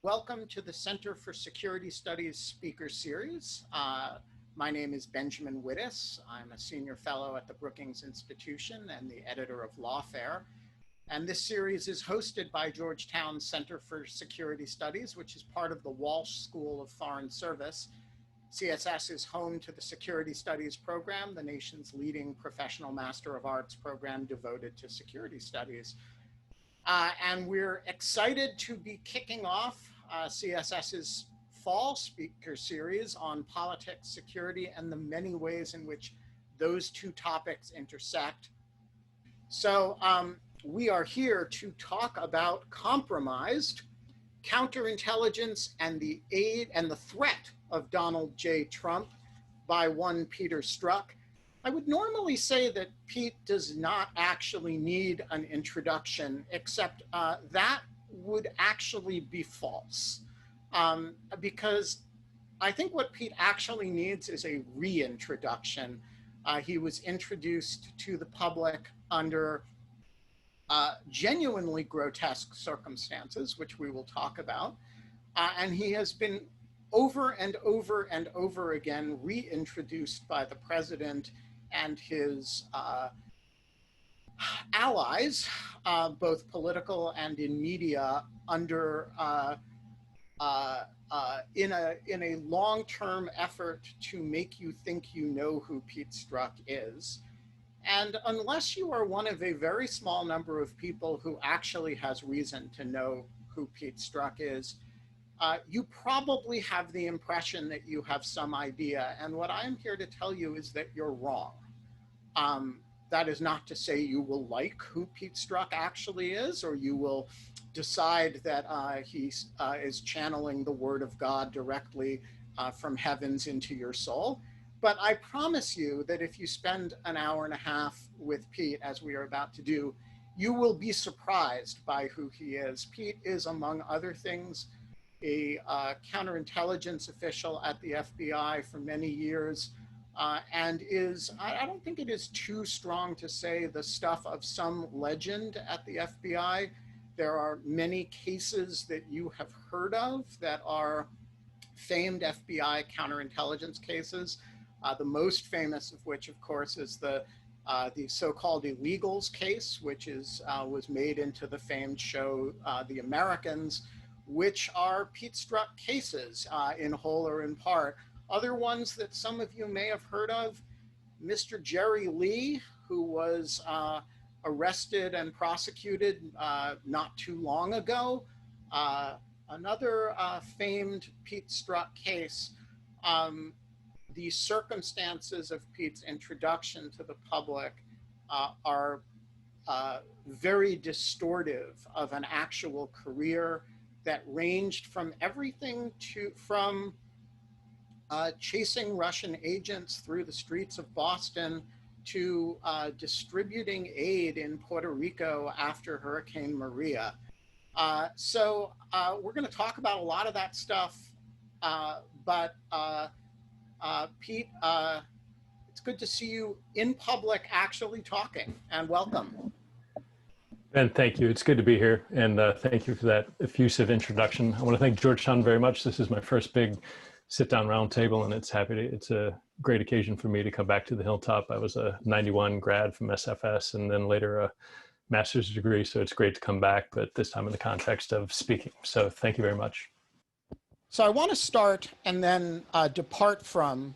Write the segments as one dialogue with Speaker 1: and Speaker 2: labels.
Speaker 1: Welcome to the Center for Security Studies speaker series. My name is Benjamin Wittes. I'm a senior fellow at the Brookings Institution and the editor of Lawfare. And this series is hosted by Georgetown Center for Security Studies, which is part of the Walsh School of Foreign Service. CSS is home to the Security Studies program, the nation's leading professional Master of Arts program devoted to security studies. And we're excited to be kicking off CSS's fall speaker series on politics, security, and the many ways in which those two topics intersect. So we are here to talk about compromised, counterintelligence, and the aid and the threat of Donald J. Trump by one Peter Strzok. I would normally say that Pete does not actually need an introduction, except that would actually be false. Because I think what Pete actually needs is a reintroduction. He was introduced to the public under genuinely grotesque circumstances, which we will talk about. And he has been over and over and over again reintroduced by the president and his allies, both political and in media, under in a long-term effort to make you think you know who Pete Strzok is. And unless you are one of a very small number of people who actually has reason to know who Pete Strzok is, you probably have the impression that you have some idea. And what I'm here to tell you is that you're wrong. That is not to say you will like who Pete Strzok actually is, or you will decide that he is channeling the word of God directly from heavens into your soul. But I promise you that if you spend an hour and a half with Pete, as we are about to do, you will be surprised by who he is. Pete is, among other things, a counterintelligence official at the FBI for many years, and is, I don't think it is too strong to say, the stuff of some legend at the FBI. There are many cases that you have heard of that are famed FBI counterintelligence cases. The most famous of which, of course, is the so-called illegals case, which was made into the famed show The Americans, which are Pete Strzok cases in whole or in part. Other ones that some of you may have heard of, Mr. Jerry Lee, who was arrested and prosecuted not too long ago. Another famed Pete Strzok case. The circumstances of Pete's introduction to the public are very distortive of an actual career that ranged from everything from chasing Russian agents through the streets of Boston to distributing aid in Puerto Rico after Hurricane Maria. So we're going to talk about a lot of that stuff, but Pete, it's good to see you in public actually talking, and welcome.
Speaker 2: Ben, thank you. It's good to be here, and thank you for that effusive introduction. I want to thank Georgetown very much. This is my first big sit-down roundtable, and it's a great occasion for me to come back to the Hilltop. I was a 91 grad from SFS and then later a master's degree, so it's great to come back, but this time in the context of speaking. So thank you very much.
Speaker 1: So I want to start and then depart from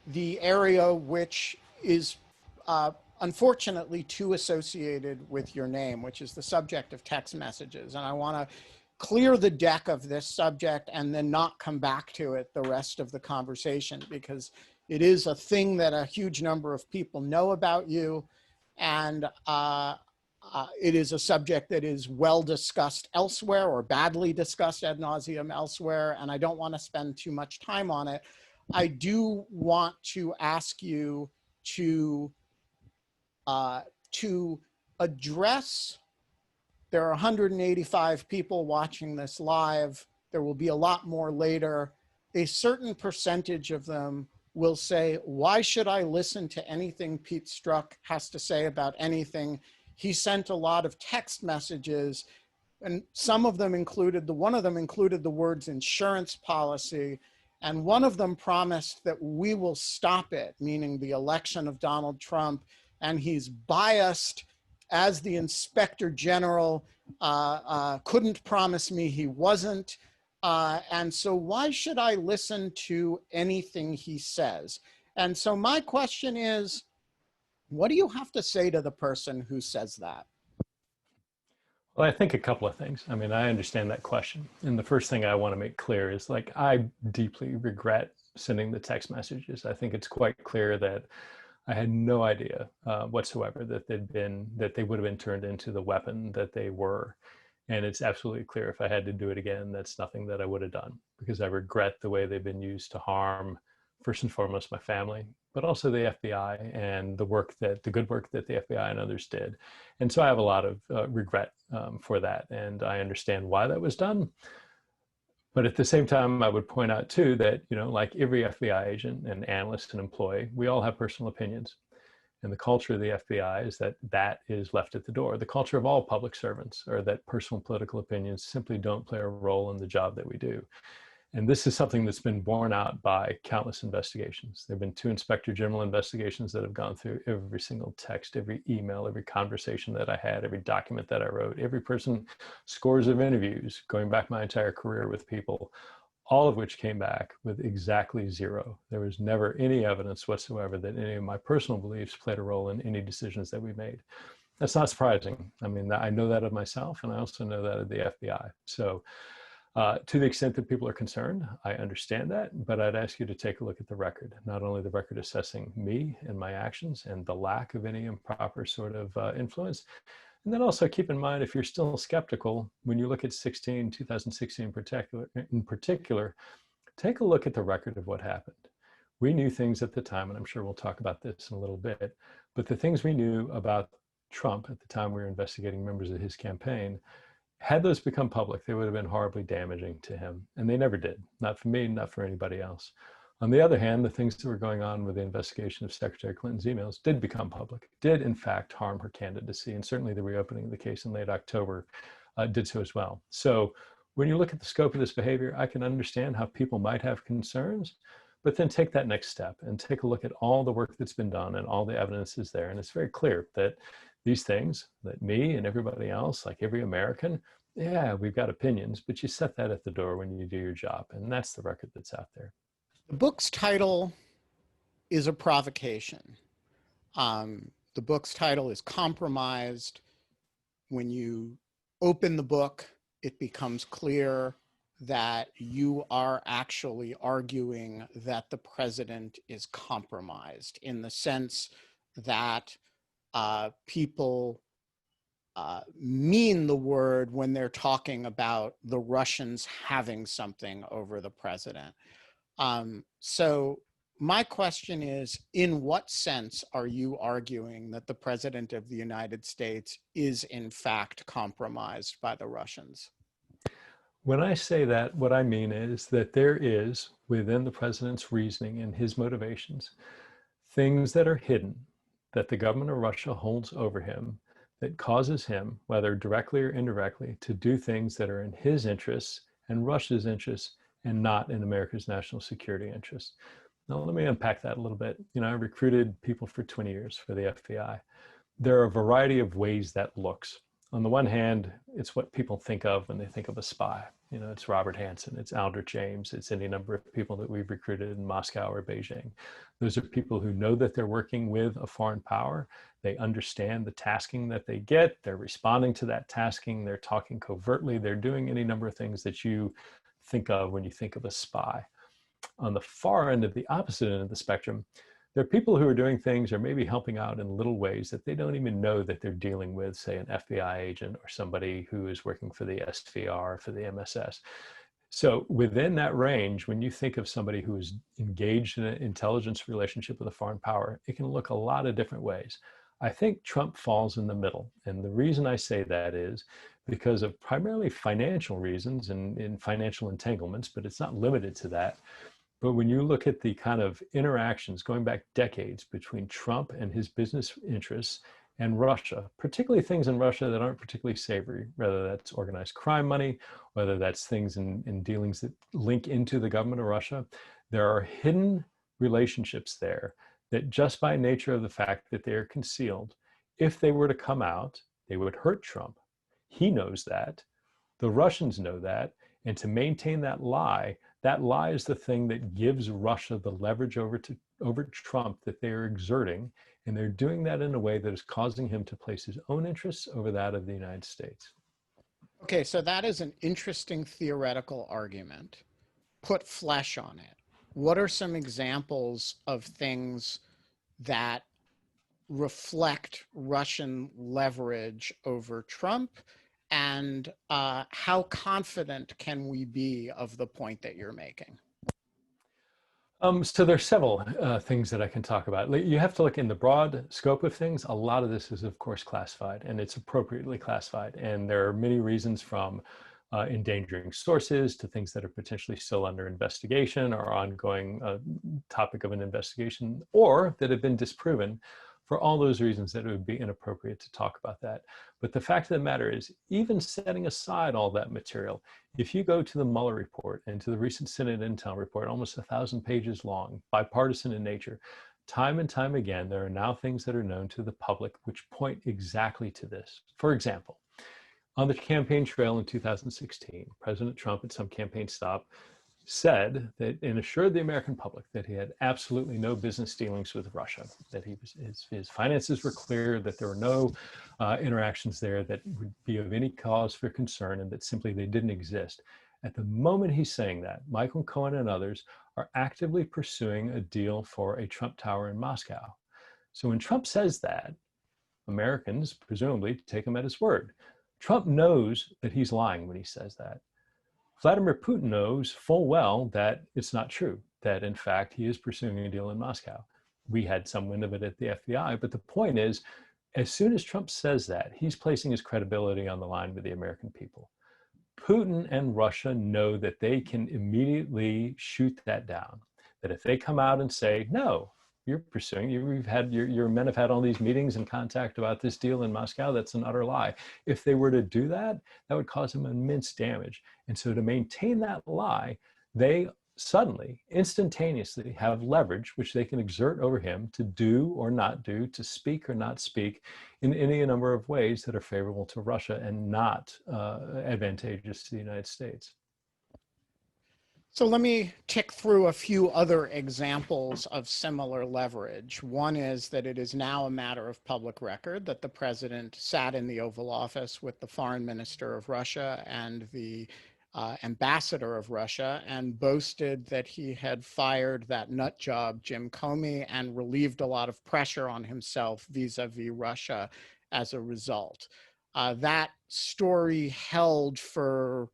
Speaker 1: the area which is unfortunately too associated with your name, which is the subject of text messages. And I want to clear the deck of this subject and then not come back to it the rest of the conversation, because it is a thing that a huge number of people know about you, and it is a subject that is well discussed elsewhere or badly discussed ad nauseum elsewhere, and I don't want to spend too much time on it. I do want to ask you to address. There are 185 people watching this live. There will be a lot more later. A certain percentage of them will say, why should I listen to anything Pete Strzok has to say about anything? He sent a lot of text messages. And some of them included, one of them included the words insurance policy, and one of them promised that we will stop it, meaning the election of Donald Trump, and he's biased as the inspector general couldn't promise me he wasn't. And so why should I listen to anything he says? And so my question is, what do you have to say to the person who says that?
Speaker 2: Well, I think a couple of things. I mean, I understand that question. And the first thing I want to make clear is, like, I deeply regret sending the text messages. I think it's quite clear that I had no idea whatsoever that they would have been turned into the weapon that they were. And it's absolutely clear if I had to do it again, that's nothing that I would have done, because I regret the way they've been used to harm, first and foremost, my family, but also the FBI and the good work that the FBI and others did. And so I have a lot of regret for that. And I understand why that was done. But at the same time, I would point out too that, like every FBI agent and analyst and employee, we all have personal opinions. And the culture of the FBI is that is left at the door. The culture of all public servants are that personal political opinions simply don't play a role in the job that we do. And this is something that's been borne out by countless investigations. There have been 2 inspector general investigations that have gone through every single text, every email, every conversation that I had, every document that I wrote, every person, scores of interviews going back my entire career with people, all of which came back with exactly 0. There was never any evidence whatsoever that any of my personal beliefs played a role in any decisions that we made. That's not surprising. I mean, I know that of myself, and I also know that of the FBI. So to the extent that people are concerned, I understand that, but I'd ask you to take a look at the record, not only the record assessing me and my actions and the lack of any improper sort of influence, and then also keep in mind, if you're still skeptical, when you look at 2016 in particular, take a look at the record of what happened. We knew things at the time, and I'm sure we'll talk about this in a little bit, but the things we knew about Trump at the time we were investigating members of his campaign, had those become public, they would have been horribly damaging to him. And they never did. Not for me, not for anybody else. On the other hand, the things that were going on with the investigation of Secretary Clinton's emails did become public, did in fact harm her candidacy. And certainly the reopening of the case in late October did so as well. So when you look at the scope of this behavior, I can understand how people might have concerns, but then take that next step and take a look at all the work that's been done and all the evidence is there. And it's very clear that these things, that me and everybody else, like every American, yeah, we've got opinions, but you set that at the door when you do your job. And that's the record that's out there.
Speaker 1: The book's title is a provocation. The book's title is Compromised. When you open the book, it becomes clear that you are actually arguing that the president is compromised, in the sense that people mean the word when they're talking about the Russians having something over the president. So my question is, in what sense are you arguing that the president of the United States is in fact compromised by the Russians?
Speaker 2: When I say that, what I mean is that there is, within the president's reasoning and his motivations, things that are hidden that the government of Russia holds over him that causes him, whether directly or indirectly, to do things that are in his interests and Russia's interests and not in America's national security interests. Now, let me unpack that a little bit. I recruited people for 20 years for the FBI. There are a variety of ways that looks. On the one hand, it's what people think of when they think of a spy. It's Robert Hansen, it's Aldrich James, it's any number of people that we've recruited in Moscow or Beijing. Those are people who know that they're working with a foreign power. They understand the tasking that they get. They're responding to that tasking. They're talking covertly. They're doing any number of things that you think of when you think of a spy. On the far end of the opposite end of the spectrum, there are people who are doing things or maybe helping out in little ways that they don't even know that they're dealing with, say, an FBI agent or somebody who is working for the SVR, for the MSS. So within that range, when you think of somebody who is engaged in an intelligence relationship with a foreign power, it can look a lot of different ways. I think Trump falls in the middle. And the reason I say that is because of primarily financial reasons and in financial entanglements, but it's not limited to that. But when you look at the kind of interactions going back decades between Trump and his business interests and Russia, particularly things in Russia that aren't particularly savory, whether that's organized crime money, whether that's things in dealings that link into the government of Russia. There are hidden relationships there that just by nature of the fact that they are concealed, if they were to come out, they would hurt Trump. He knows that. The Russians know that. And to maintain that lie is the thing that gives Russia the leverage over Trump that they are exerting. And they're doing that in a way that is causing him to place his own interests over that of the United States.
Speaker 1: Okay, so that is an interesting theoretical argument. Put flesh on it. What are some examples of things that reflect Russian leverage over Trump? And how confident can we be of the point that you're making?
Speaker 2: So there's several things that I can talk about. You have to look in the broad scope of things. A lot of this is, of course, classified, and it's appropriately classified. And there are many reasons, from endangering sources to things that are potentially still under investigation or ongoing topic of an investigation, or that have been disproven. For all those reasons that it would be inappropriate to talk about that. But the fact of the matter is, even setting aside all that material, if you go to the Mueller report and to the recent Senate Intel report, almost 1,000 pages long, bipartisan in nature, time and time again, there are now things that are known to the public which point exactly to this. For example, on the campaign trail in 2016, President Trump at some campaign stop said that, and assured the American public, that he had absolutely no business dealings with Russia, that his finances were clear, that there were no interactions there that would be of any cause for concern, and that simply they didn't exist. At the moment he's saying that, Michael Cohen and others are actively pursuing a deal for a Trump Tower in Moscow. So when Trump says that, Americans presumably take him at his word. Trump knows that he's lying when he says that. Vladimir Putin knows full well that it's not true, that in fact he is pursuing a deal in Moscow. We had some wind of it at the FBI, but the point is, as soon as Trump says that, he's placing his credibility on the line with the American people. Putin and Russia know that they can immediately shoot that down, that if they come out and say, no, you're pursuing, your men have had all these meetings and contact about this deal in Moscow, that's an utter lie. If they were to do that, that would cause them immense damage. And so to maintain that lie, they suddenly, instantaneously have leverage, which they can exert over him to do or not do, to speak or not speak in any number of ways that are favorable to Russia and not advantageous to the United States.
Speaker 1: So let me tick through a few other examples of similar leverage. One is that it is now a matter of public record that the president sat in the Oval Office with the foreign minister of Russia and the ambassador of Russia and boasted that he had fired that nut job, Jim Comey, and relieved a lot of pressure on himself vis-a-vis Russia as a result. That story held for,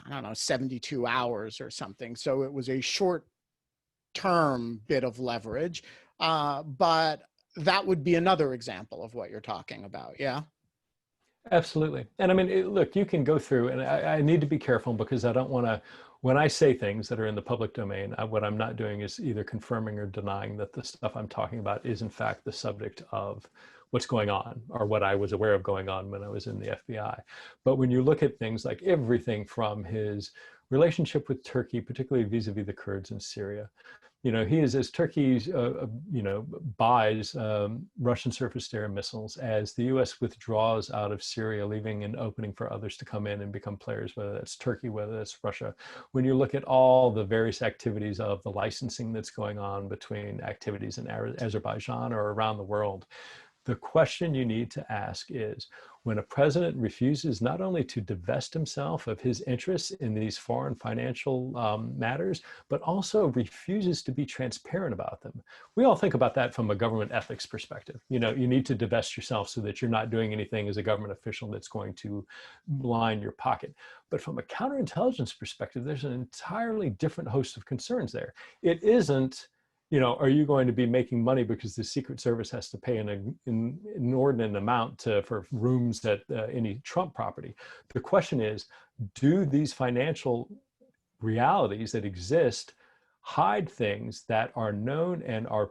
Speaker 1: I don't know, 72 hours or something. So it was a short-term bit of leverage, but that would be another example of what you're talking about, yeah?
Speaker 2: Absolutely. And I mean, look, you can go through, and I need to be careful because I don't want to, when I say things that are in the public domain, what I'm not doing is either confirming or denying that the stuff I'm talking about is in fact the subject of what's going on or what I was aware of going on when I was in the FBI. But when you look at things like everything from his relationship with Turkey, particularly vis-a-vis the Kurds in Syria, you know, he is, as Turkey, buys Russian surface-to-air missiles, as the U.S. withdraws out of Syria, leaving an opening for others to come in and become players, whether that's Turkey, whether that's Russia. When you look at all the various activities of the licensing that's going on between activities in Azerbaijan or around the world, the question you need to ask is, when a president refuses not only to divest himself of his interests in these foreign financial matters, but also refuses to be transparent about them. We all think about that from a government ethics perspective. You know, you need to divest yourself so that you're not doing anything as a government official that's going to line your pocket. But from a counterintelligence perspective, there's an entirely different host of concerns there. It isn't, you know, are you going to be making money because the Secret Service has to pay an inordinate amount for rooms at any Trump property? The question is, do these financial realities that exist hide things that are known and are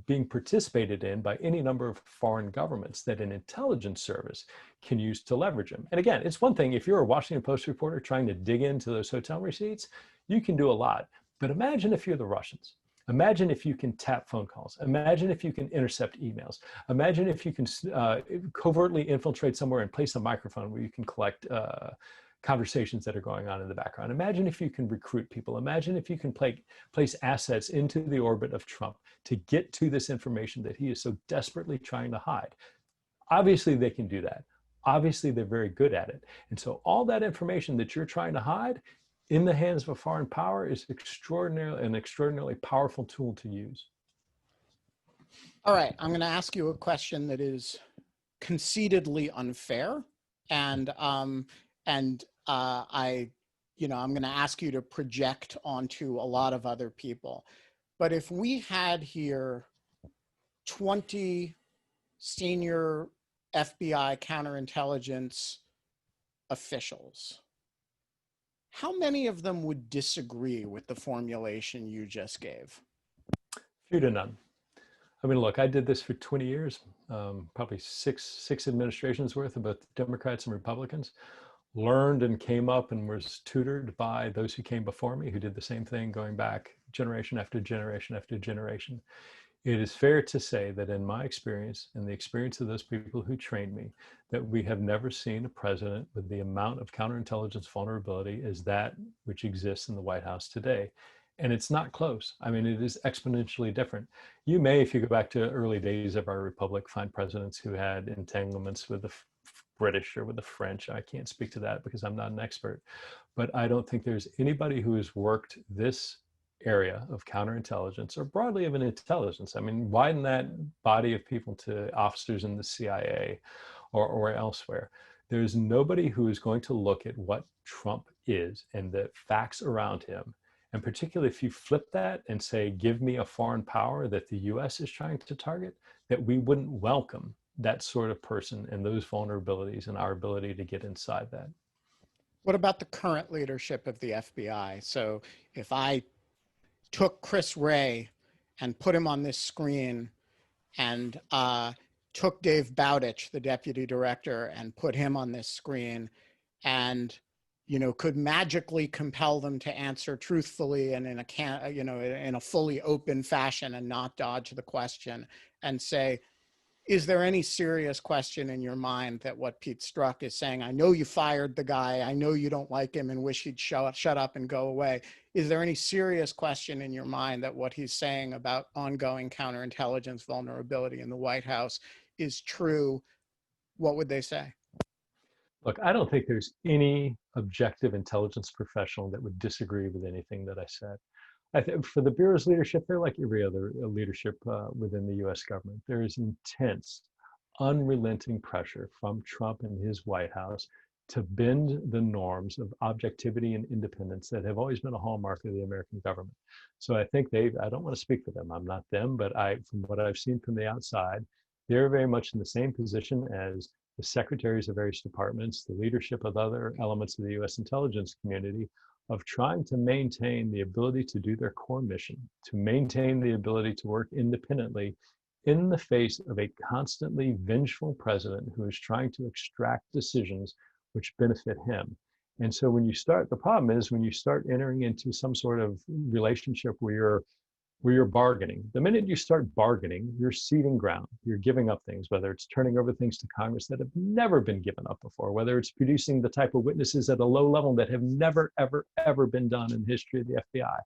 Speaker 2: being participated in by any number of foreign governments that an intelligence service can use to leverage them. And again, it's one thing if you're a Washington Post reporter trying to dig into those hotel receipts, you can do a lot. But imagine if you're the Russians. Imagine if you can tap phone calls. Imagine if you can intercept emails. Imagine if you can covertly infiltrate somewhere and place a microphone where you can collect conversations that are going on in the background. Imagine if you can recruit people. Imagine if you can place assets into the orbit of Trump to get to this information that he is so desperately trying to hide. Obviously, they can do that. Obviously, they're very good at it. And so all that information that you're trying to hide in the hands of a foreign power is an extraordinarily powerful tool to use.
Speaker 1: All right, I'm going to ask you a question that is conceitedly unfair, and I'm going to ask you to project onto a lot of other people. But if we had here 20 senior FBI counterintelligence officials, how many of them would disagree with the formulation you just gave?
Speaker 2: Few to none. I mean, look, I did this for 20 years, probably six administrations worth of both Democrats and Republicans. Learned and came up and was tutored by those who came before me, who did the same thing going back generation after generation after generation. It is fair to say that in my experience and the experience of those people who trained me, that we have never seen a president with the amount of counterintelligence vulnerability as that which exists in the White House today. And it's not close. I mean, it is exponentially different. You may, if you go back to early days of our republic, find presidents who had entanglements with the British or with the French. I can't speak to that because I'm not an expert. But I don't think there's anybody who has worked this area of counterintelligence or broadly of an intelligence. I mean, widen that body of people to officers in the CIA or elsewhere. There's nobody who is going to look at what Trump is and the facts around him. And particularly if you flip that and say, give me a foreign power that the US is trying to target, that we wouldn't welcome that sort of person and those vulnerabilities and our ability to get inside that.
Speaker 1: What about the current leadership of the FBI? So if I took Chris Wray and put him on this screen and took Dave Bowditch, the deputy director, and put him on this screen and could magically compel them to answer truthfully and in a fully open fashion and not dodge the question and say, is there any serious question in your mind that what Pete Strzok is saying, I know you fired the guy, I know you don't like him and wish he'd shut up and go away. Is there any serious question in your mind that what he's saying about ongoing counterintelligence vulnerability in the White House is true? What would they say?
Speaker 2: Look, I don't think there's any objective intelligence professional that would disagree with anything that I said. I think for the Bureau's leadership, they're like every other leadership within the US government. There is intense, unrelenting pressure from Trump and his White House to bend the norms of objectivity and independence that have always been a hallmark of the American government. So I think I don't want to speak for them, I'm not them, but from what I've seen from the outside, they're very much in the same position as the secretaries of various departments, the leadership of other elements of the US intelligence community, of trying to maintain the ability to do their core mission, to maintain the ability to work independently in the face of a constantly vengeful president who is trying to extract decisions which benefit him. And so the problem is when you start entering into some sort of relationship where you're bargaining. The minute you start bargaining, you're ceding ground. You're giving up things, whether it's turning over things to Congress that have never been given up before, whether it's producing the type of witnesses at a low level that have never, ever, ever been done in the history of the FBI,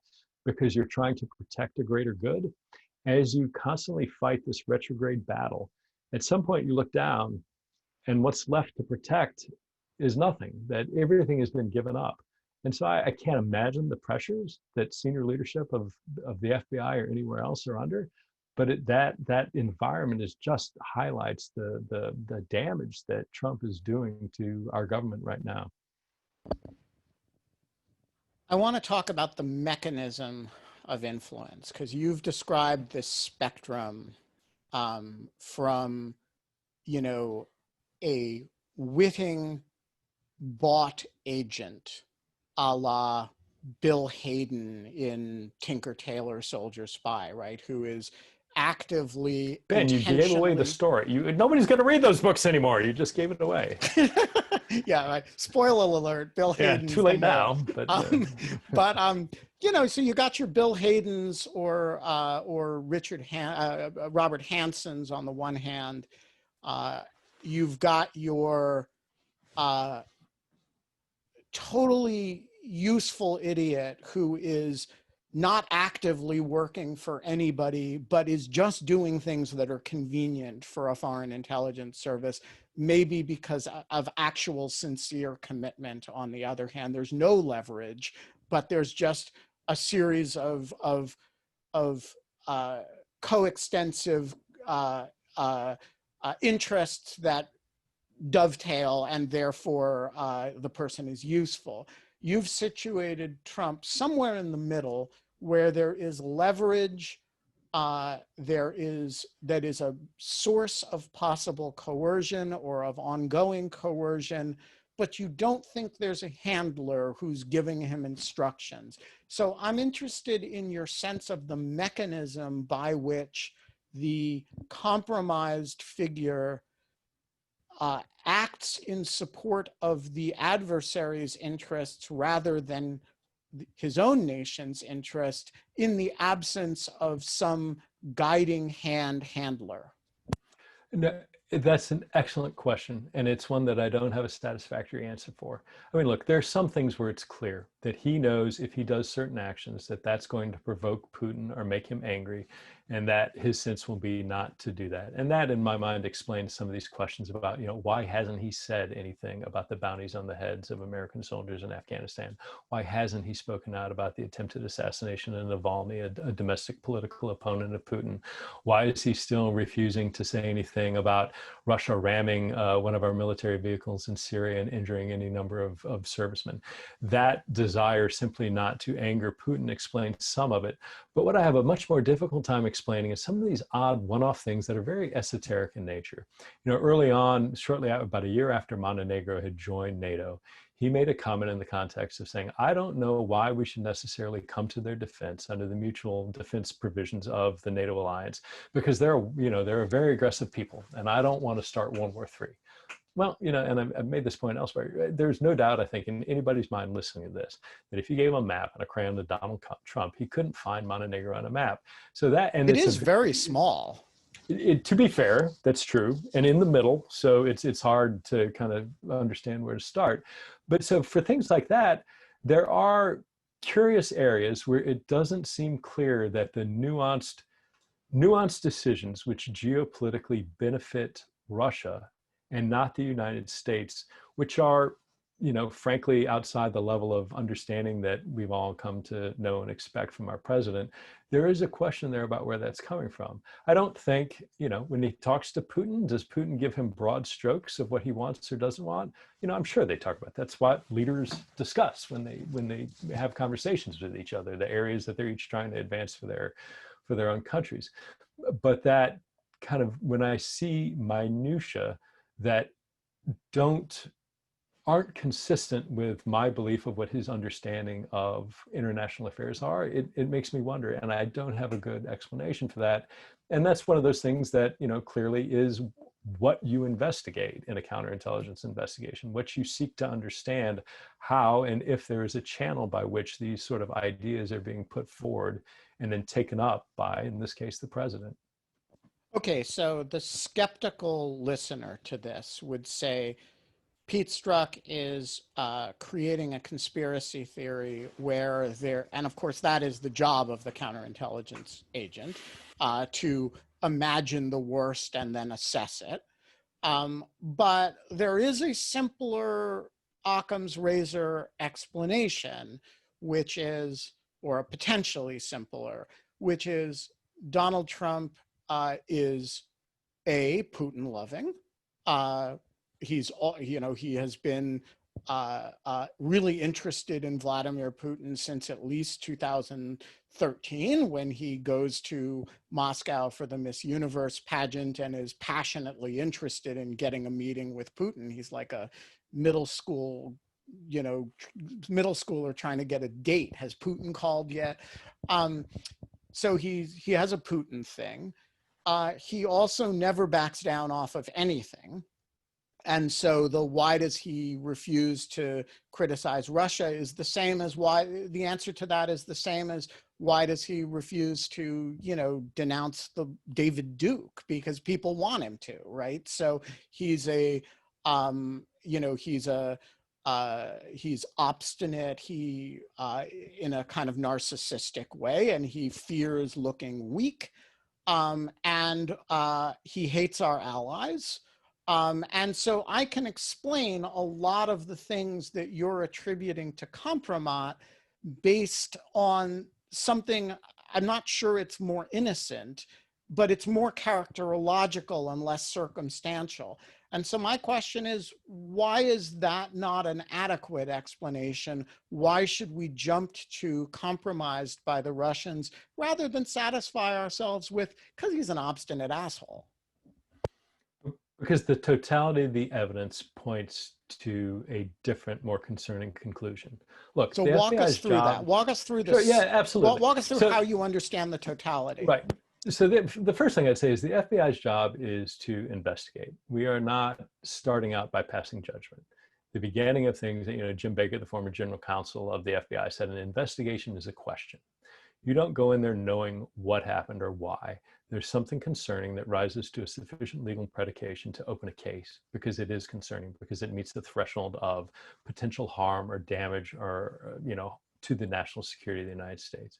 Speaker 2: because you're trying to protect a greater good. As you constantly fight this retrograde battle, at some point you look down and what's left to protect is nothing, that everything has been given up. And so I can't imagine the pressures that senior leadership of the FBI or anywhere else are under, but that environment just highlights the damage that Trump is doing to our government right now.
Speaker 1: I want to talk about the mechanism of influence, because you've described this spectrum from, a witting bought agent a la Bill Hayden in Tinker Tailor Soldier Spy, right? Who is actively,
Speaker 2: Ben, you gave away the story. Nobody's going to read those books anymore. You just gave it away.
Speaker 1: Yeah, right. Spoiler alert, Bill Hayden's
Speaker 2: too late now.
Speaker 1: But you know, so you got your Bill Haydens or Robert Hanson's on the one hand. You've got your totally useful idiot who is not actively working for anybody, but is just doing things that are convenient for a foreign intelligence service, maybe because of actual sincere commitment. On the other hand, there's no leverage, but there's just a series of coextensive interests that dovetail, and therefore the person is useful. You've situated Trump somewhere in the middle where there is leverage, that is a source of possible coercion or of ongoing coercion, but you don't think there's a handler who's giving him instructions. So I'm interested in your sense of the mechanism by which the compromised figure acts in support of the adversary's interests rather than his own nation's interest in the absence of some guiding handler.
Speaker 2: No, that's an excellent question, and it's one that I don't have a satisfactory answer for. I mean, look, there are some things where it's clear that he knows if he does certain actions that that's going to provoke Putin or make him angry, and that his sense will be not to do that. And that, in my mind, explains some of these questions about, why hasn't he said anything about the bounties on the heads of American soldiers in Afghanistan? Why hasn't he spoken out about the attempted assassination of Navalny, a domestic political opponent of Putin? Why is he still refusing to say anything about Russia ramming one of our military vehicles in Syria and injuring any number of servicemen? That desire simply not to anger Putin explains some of it. But what I have a much more difficult time explaining is some of these odd one-off things that are very esoteric in nature. Early on, shortly about a year after Montenegro had joined NATO, he made a comment in the context of saying, I don't know why we should necessarily come to their defense under the mutual defense provisions of the NATO alliance, because they're a very aggressive people, and I don't want to start World War III. Well, and I've made this point elsewhere. There's no doubt, I think, in anybody's mind listening to this, that if you gave him a map and a crayon to Donald Trump, he couldn't find Montenegro on a map. So that, and
Speaker 1: it is very small.
Speaker 2: To be fair, that's true, and in the middle, so it's hard to kind of understand where to start. But so for things like that, there are curious areas where it doesn't seem clear that the nuanced decisions which geopolitically benefit Russia and not the United States, which are, frankly, outside the level of understanding that we've all come to know and expect from our president, there is a question there about where that's coming from. I don't think, when he talks to Putin, does Putin give him broad strokes of what he wants or doesn't want? I'm sure they talk about that's what leaders discuss when they have conversations with each other, the areas that they're each trying to advance for their own countries. But that kind of, when I see minutia that aren't consistent with my belief of what his understanding of international affairs are, it makes me wonder, and I don't have a good explanation for that. And that's one of those things that, clearly is what you investigate in a counterintelligence investigation, what you seek to understand how and if there is a channel by which these sort of ideas are being put forward and then taken up by, in this case, the president.
Speaker 1: Okay, so the skeptical listener to this would say Pete Strzok is creating a conspiracy theory where and of course that is the job of the counterintelligence agent, to imagine the worst and then assess it. But there is a simpler Occam's razor explanation, which is, or a potentially simpler, which is Donald Trump is Putin loving. He has been really interested in Vladimir Putin since at least 2013, when he goes to Moscow for the Miss Universe pageant and is passionately interested in getting a meeting with Putin. He's like a middle school middle schooler trying to get a date. Has Putin called yet? So he has a Putin thing. He also never backs down off of anything. And so why does he refuse to criticize Russia is the same as the answer to that is the same as why does he refuse to, denounce the David Duke, because people want him to, right? So he's he's obstinate, in a kind of narcissistic way, and he fears looking weak, and he hates our allies. And so I can explain a lot of the things that you're attributing to Compromat based on something, I'm not sure it's more innocent, but it's more characterological and less circumstantial. And so my question is, why is that not an adequate explanation? Why should we jump to compromised by the Russians rather than satisfy ourselves with, because he's an obstinate asshole?
Speaker 2: Because the totality of the evidence points to a different, more concerning conclusion. Look,
Speaker 1: so
Speaker 2: the
Speaker 1: walk
Speaker 2: FBI's
Speaker 1: us through
Speaker 2: job,
Speaker 1: that. Walk us through this.
Speaker 2: Sure, yeah, absolutely.
Speaker 1: Walk us through how you understand the totality.
Speaker 2: Right. So the first thing I'd say is the FBI's job is to investigate. We are not starting out by passing judgment. The beginning of things, Jim Baker, the former general counsel of the FBI, said an investigation is a question. You don't go in there knowing what happened or why. There's something concerning that rises to a sufficient legal predication to open a case, because it is concerning, because it meets the threshold of potential harm or damage or, to the national security of the United States.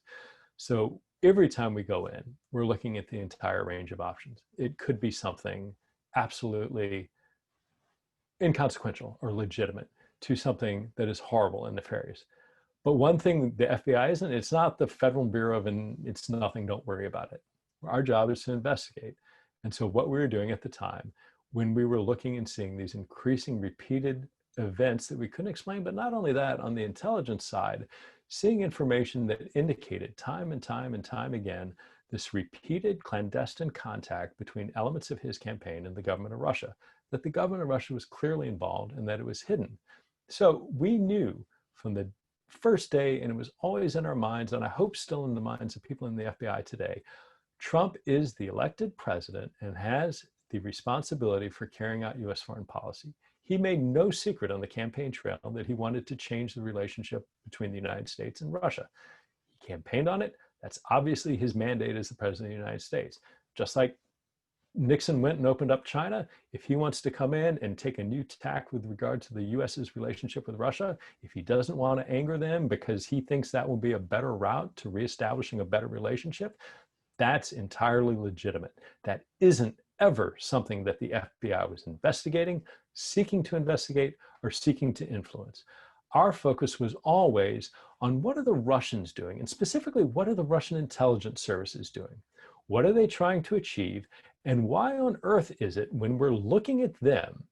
Speaker 2: So every time we go in, we're looking at the entire range of options. It could be something absolutely inconsequential or legitimate to something that is horrible and nefarious. But one thing the FBI isn't, it's not the Federal Bureau of, it's nothing, don't worry about it. Our job is to investigate. And so what we were doing at the time, when we were looking and seeing these increasing repeated events that we couldn't explain, but not only that, on the intelligence side, seeing information that indicated time and time and time again, this repeated clandestine contact between elements of his campaign and the government of Russia, that the government of Russia was clearly involved and that it was hidden. So we knew from the first day, and it was always in our minds, and I hope still in the minds of people in the FBI today, Trump is the elected president and has the responsibility for carrying out US foreign policy. He made no secret on the campaign trail that he wanted to change the relationship between the United States and Russia. He campaigned on it. That's obviously his mandate as the president of the United States. Just like Nixon went and opened up China, if he wants to come in and take a new tack with regard to the US's relationship with Russia, if he doesn't want to anger them because he thinks that will be a better route to reestablishing a better relationship, that's entirely legitimate. That isn't ever something that the FBI was investigating, seeking to investigate, or seeking to influence. Our focus was always on what are the Russians doing, and specifically, what are the Russian intelligence services doing? What are they trying to achieve? And why on earth is it, when we're looking at them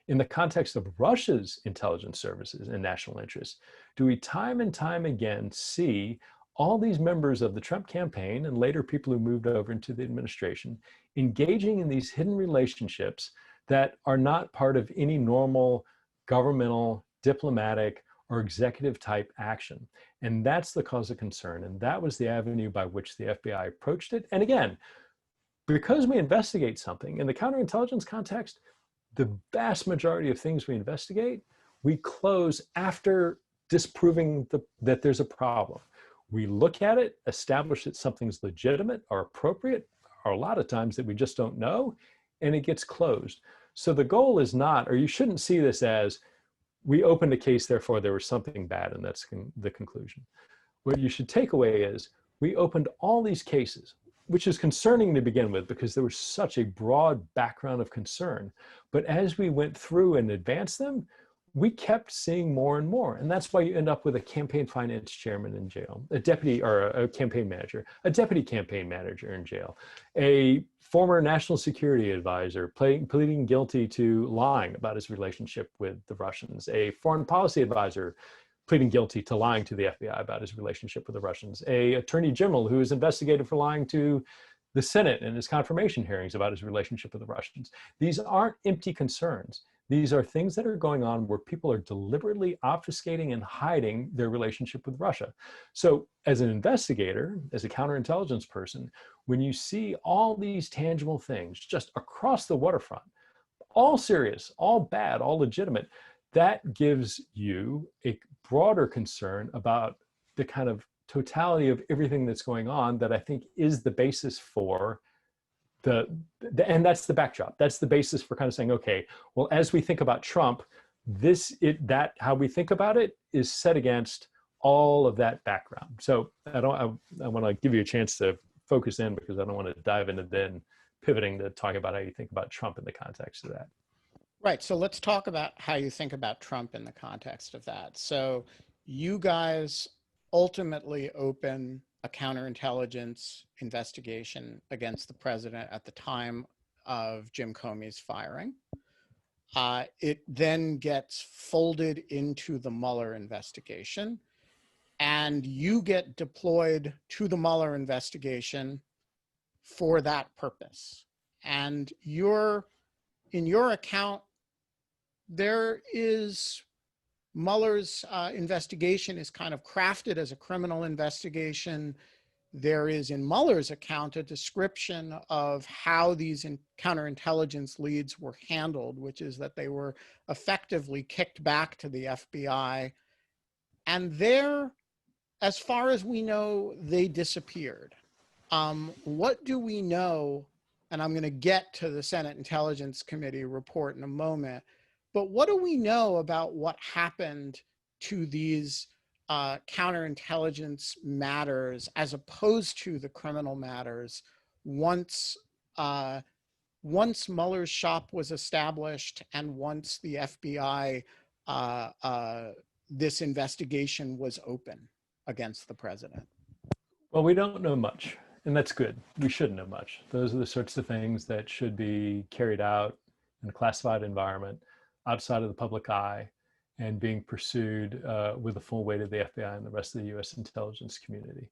Speaker 2: in the context of Russia's intelligence services and national interests, do we time and time again see all these members of the Trump campaign and later people who moved over into the administration engaging in these hidden relationships that are not part of any normal governmental, diplomatic, or executive type action? And that's the cause of concern. And that was the avenue by which the FBI approached it. And again, because we investigate something in the counterintelligence context, the vast majority of things we investigate, we close after disproving that there's a problem. We look at it, establish that something's legitimate or appropriate, or a lot of times that we just don't know, and it gets closed. So the goal is not, or you shouldn't see this as, we opened a case, therefore there was something bad, and that's the conclusion. What you should take away is, we opened all these cases, which is concerning to begin with because there was such a broad background of concern. But as we went through and advanced them, we kept seeing more and more. And that's why you end up with a campaign finance chairman in jail, a deputy or a campaign manager, a deputy campaign manager in jail, a former national security advisor pleading guilty to lying about his relationship with the Russians, a foreign policy advisor pleading guilty to lying to the FBI about his relationship with the Russians, a attorney general who is investigated for lying to the Senate in his confirmation hearings about his relationship with the Russians. These aren't empty concerns. These are things that are going on where people are deliberately obfuscating and hiding their relationship with Russia. So as an investigator, as a counterintelligence person, when you see all these tangible things just across the waterfront, all serious, all bad, all legitimate, that gives you a broader concern about the kind of totality of everything that's going on that I think is the basis for and that's the backdrop. That's the basis for kind of saying, okay, well, as we think about Trump, how we think about it is set against all of that background. So I want to give you a chance to focus in, because I don't want to dive into then pivoting to talk about how you think about Trump in the context of that.
Speaker 1: Right. So let's talk about how you think about Trump in the context of that. So you guys ultimately open a counterintelligence investigation against the president at the time of Jim Comey's firing. It then gets folded into the Mueller investigation, and you get deployed to the Mueller investigation for that purpose. And in your account, there is Mueller's investigation is kind of crafted as a criminal investigation. There is in Mueller's account a description of how these counterintelligence leads were handled, which is that they were effectively kicked back to the FBI. And there, as far as we know, they disappeared. What do we know? And I'm going to get to the Senate Intelligence Committee report in a moment. But what do we know about what happened to these counterintelligence matters as opposed to the criminal matters once Mueller's shop was established and once the FBI, this investigation was open against the president?
Speaker 2: Well, we don't know much, and that's good. We shouldn't know much. Those are the sorts of things that should be carried out in a classified environment, outside of the public eye, and being pursued with the full weight of the FBI and the rest of the US intelligence community.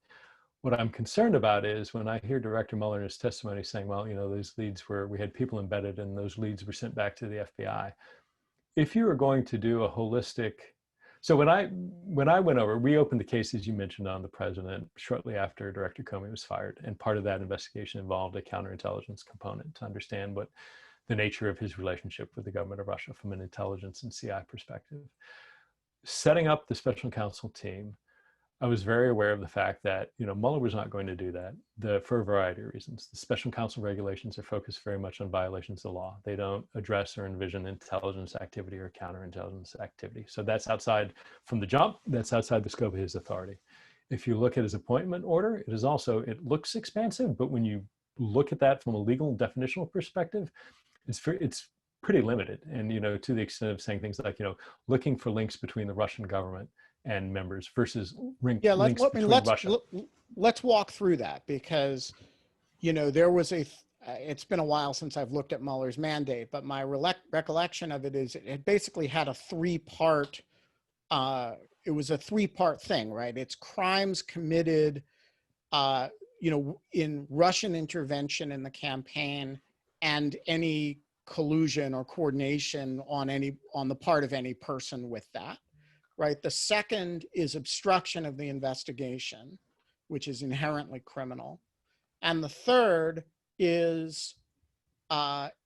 Speaker 2: What I'm concerned about is when I hear Director Mueller in his testimony saying, well, those leads we had people embedded and those leads were sent back to the FBI. If you were going to do a holistic, so when I went over, we opened the case, as you mentioned, on the president shortly after Director Comey was fired. And part of that investigation involved a counterintelligence component to understand what the nature of his relationship with the government of Russia from an intelligence and CI perspective. Setting up the special counsel team, I was very aware of the fact that Mueller was not going to do that for a variety of reasons. The special counsel regulations are focused very much on violations of law. They don't address or envision intelligence activity or counterintelligence activity. So that's outside from the jump, that's outside the scope of his authority. If you look at his appointment order, it looks expansive, but when you look at that from a legal definitional perspective, it's pretty limited. And, to the extent of saying things like, looking for links between the Russian government and members versus links between Russia.
Speaker 1: Let's walk through that, because, there was it's been a while since I've looked at Mueller's mandate, but my recollection of it is it basically had a three-part thing, right? It's crimes committed, in Russian intervention in the campaign, and any collusion or coordination on the part of any person with that, right? The second is obstruction of the investigation, which is inherently criminal. And the third is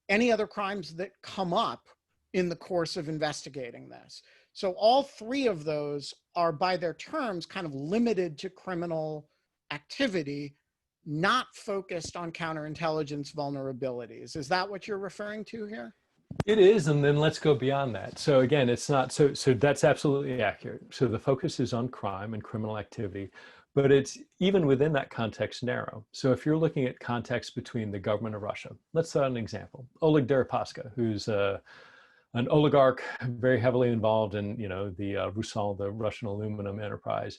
Speaker 1: any other crimes that come up in the course of investigating this. So all three of those are by their terms kind of limited to criminal activity, not focused on counterintelligence vulnerabilities. Is that what you're referring to here?
Speaker 2: It is, and then let's go beyond that. So again, it's not, so that's absolutely accurate. So the focus is on crime and criminal activity, but it's even within that context narrow. So if you're looking at context between the government of Russia, let's throw an example. Oleg Deripaska, who's an oligarch very heavily involved in, the Rusal, the Russian aluminum enterprise.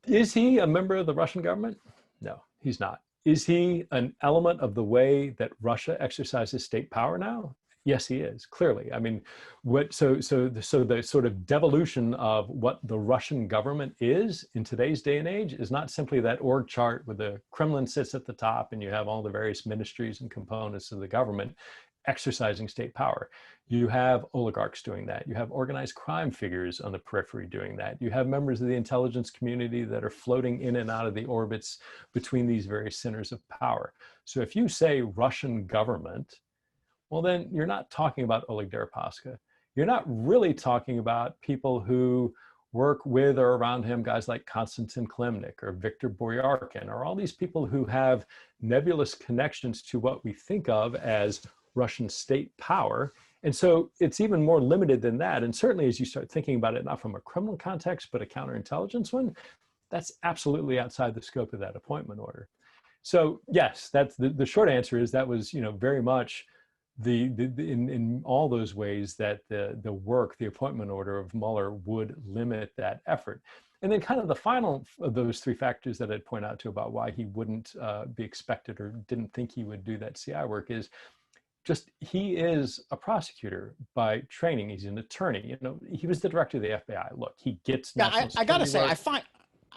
Speaker 2: Is he a member of the Russian government? No, he's not. Is he an element of the way that Russia exercises state power now? Yes, he is, clearly. I mean, so the sort of devolution of what the Russian government is in today's day and age is not simply that org chart where the Kremlin sits at the top and you have all the various ministries and components of the government. exercising state power. You have oligarchs doing that. You have organized crime figures on the periphery doing that. You have members of the intelligence community that are floating in and out of the orbits between these various centers of power. So if you say Russian government, well, then you're not talking about Oleg Deripaska. You're not really talking about people who work with or around him, guys like Konstantin Klemnik or Viktor Boryarkin, or all these people who have nebulous connections to what we think of as Russian state power. And so it's even more limited than that. And certainly as you start thinking about it, not from a criminal context, but a counterintelligence one, that's absolutely outside the scope of that appointment order. So yes, that's the short answer is that was, very much in all those ways that the appointment order of Mueller would limit that effort. And then kind of the final of those three factors that I'd point out to about why he wouldn't be expected or didn't think he would do that CI work is just he is a prosecutor by training. He's an attorney. He was the director of the FBI. Look, he gets national security.
Speaker 1: I gotta say,
Speaker 2: work.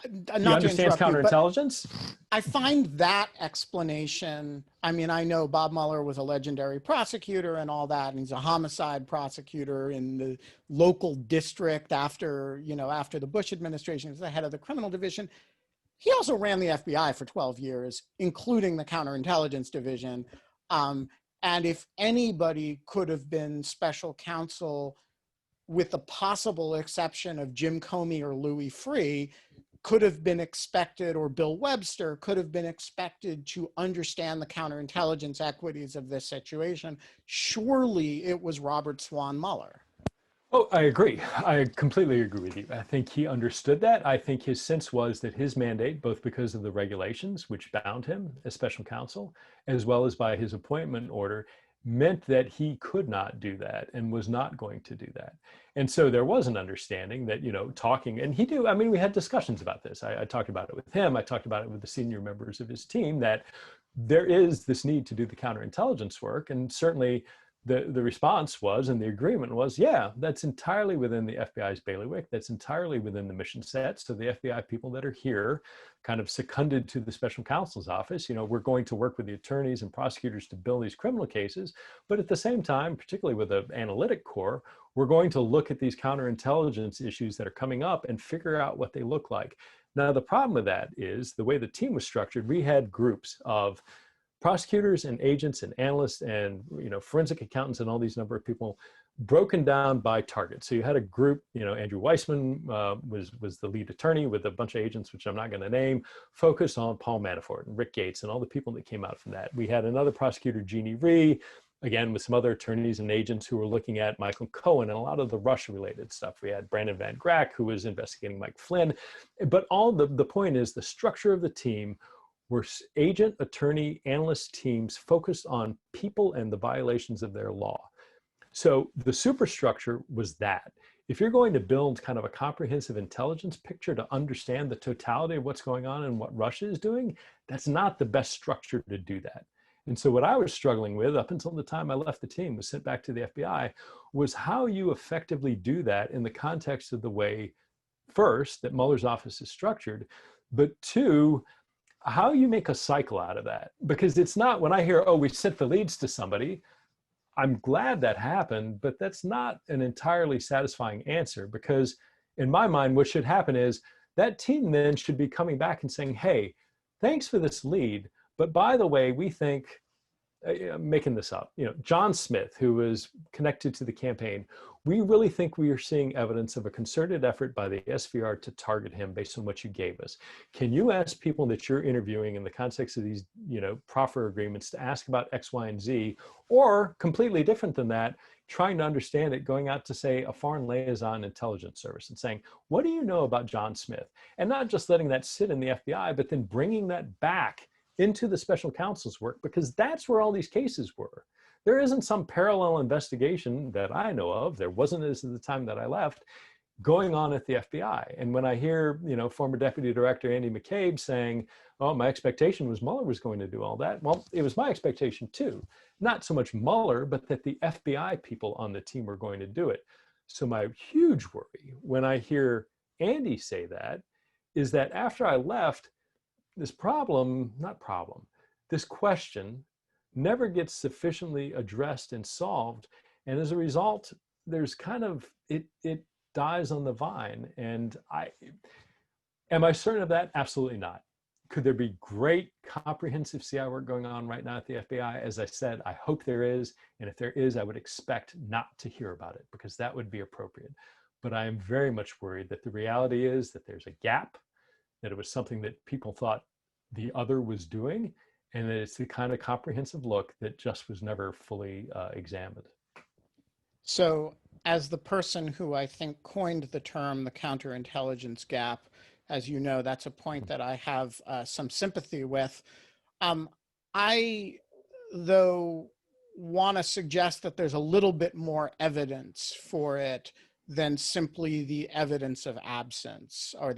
Speaker 1: He
Speaker 2: understands counterintelligence?
Speaker 1: I find that explanation, I mean, I know Bob Mueller was a legendary prosecutor and all that, and he's a homicide prosecutor in the local district after the Bush administration. He's the head of the criminal division. He also ran the FBI for 12 years, including the counterintelligence division. And if anybody could have been special counsel, with the possible exception of Jim Comey or Louis Freeh, could have been expected, or Bill Webster could have been expected to understand the counterintelligence equities of this situation, surely it was Robert Swan Mueller.
Speaker 2: Oh, I agree. I completely agree with you. I think he understood that. I think his sense was that his mandate, both because of the regulations which bound him as special counsel, as well as by his appointment order, meant that he could not do that and was not going to do that. And so there was an understanding that, talking, and we had discussions about this. I talked about it with him. I talked about it with the senior members of his team, that there is this need to do the counterintelligence work. And certainly the response was, and the agreement was, yeah, that's entirely within the FBI's bailiwick. That's entirely within the mission set. So the FBI people that are here kind of seconded to the special counsel's office. We're going to work with the attorneys and prosecutors to build these criminal cases. But at the same time, particularly with the analytic core, we're going to look at these counterintelligence issues that are coming up and figure out what they look like. Now, the problem with that is the way the team was structured. We had groups of prosecutors and agents and analysts and forensic accountants and all these number of people broken down by target. So you had a group, Andrew Weissman was the lead attorney with a bunch of agents, which I'm not going to name, focused on Paul Manafort and Rick Gates and all the people that came out from that. We had another prosecutor, Jeannie Rhee, again, with some other attorneys and agents who were looking at Michael Cohen and a lot of the Russia-related stuff. We had Brandon Van Grack, who was investigating Mike Flynn. But all the point is the structure of the team were agent, attorney, analyst teams focused on people and the violations of their law. So the superstructure was that. If you're going to build kind of a comprehensive intelligence picture to understand the totality of what's going on and what Russia is doing, that's not the best structure to do that. And so what I was struggling with up until the time I left the team, was sent back to the FBI, was how you effectively do that in the context of the way, first, that Mueller's office is structured, but two, how you make a cycle out of that. Because it's not, when I hear, oh, we sent the leads to somebody, I'm glad that happened, but that's not an entirely satisfying answer, because in my mind, what should happen is that team then should be coming back and saying, hey, thanks for this lead, but by the way, we think, I'm making this up, John Smith, who was connected to the campaign, we really think we are seeing evidence of a concerted effort by the SVR to target him based on what you gave us. Can you ask people that you're interviewing in the context of these, proffer agreements to ask about X, Y, and Z, or completely different than that, trying to understand it, going out to, say, a foreign liaison intelligence service and saying, what do you know about John Smith? And not just letting that sit in the FBI, but then bringing that back into the special counsel's work, because that's where all these cases were. There isn't some parallel investigation that I know of, there wasn't as at the time that I left, going on at the FBI. And when I hear, former Deputy Director Andy McCabe saying, oh, my expectation was Mueller was going to do all that. Well, it was my expectation too. Not so much Mueller, but that the FBI people on the team were going to do it. So my huge worry when I hear Andy say that is that after I left, this question never gets sufficiently addressed and solved. And as a result, there's kind of, it dies on the vine. And am I certain of that? Absolutely not. Could there be great comprehensive CI work going on right now at the FBI? As I said, I hope there is. And if there is, I would expect not to hear about it, because that would be appropriate. But I am very much worried that the reality is that there's a gap, that it was something that people thought the other was doing, and that it's the kind of comprehensive look that just was never fully examined.
Speaker 1: So as the person who I think coined the term the counterintelligence gap, as you know, that's a point that I have some sympathy with. I, though, want to suggest that there's a little bit more evidence for it than simply the evidence of absence, or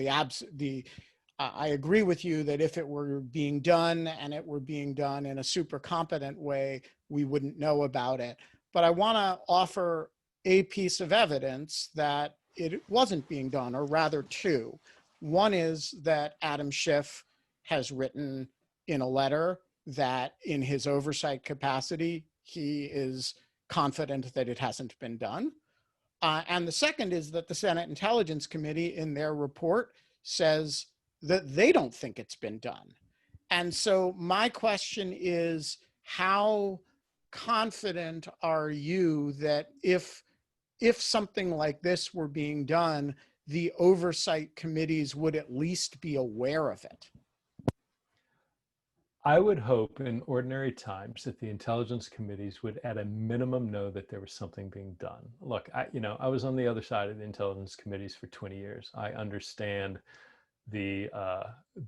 Speaker 1: I agree with you that if it were being done and it were being done in a super competent way, we wouldn't know about it. But I want to offer a piece of evidence that it wasn't being done, or rather two. One is that Adam Schiff has written in a letter that in his oversight capacity, he is confident that it hasn't been done. And the second is that the Senate Intelligence Committee in their report says that they don't think it's been done. And so my question is, how confident are you that if something like this were being done, the oversight committees would at least be aware of it?
Speaker 2: I would hope in ordinary times that the intelligence committees would at a minimum know that there was something being done. Look, I was on the other side of the intelligence committees for 20 years. I understand the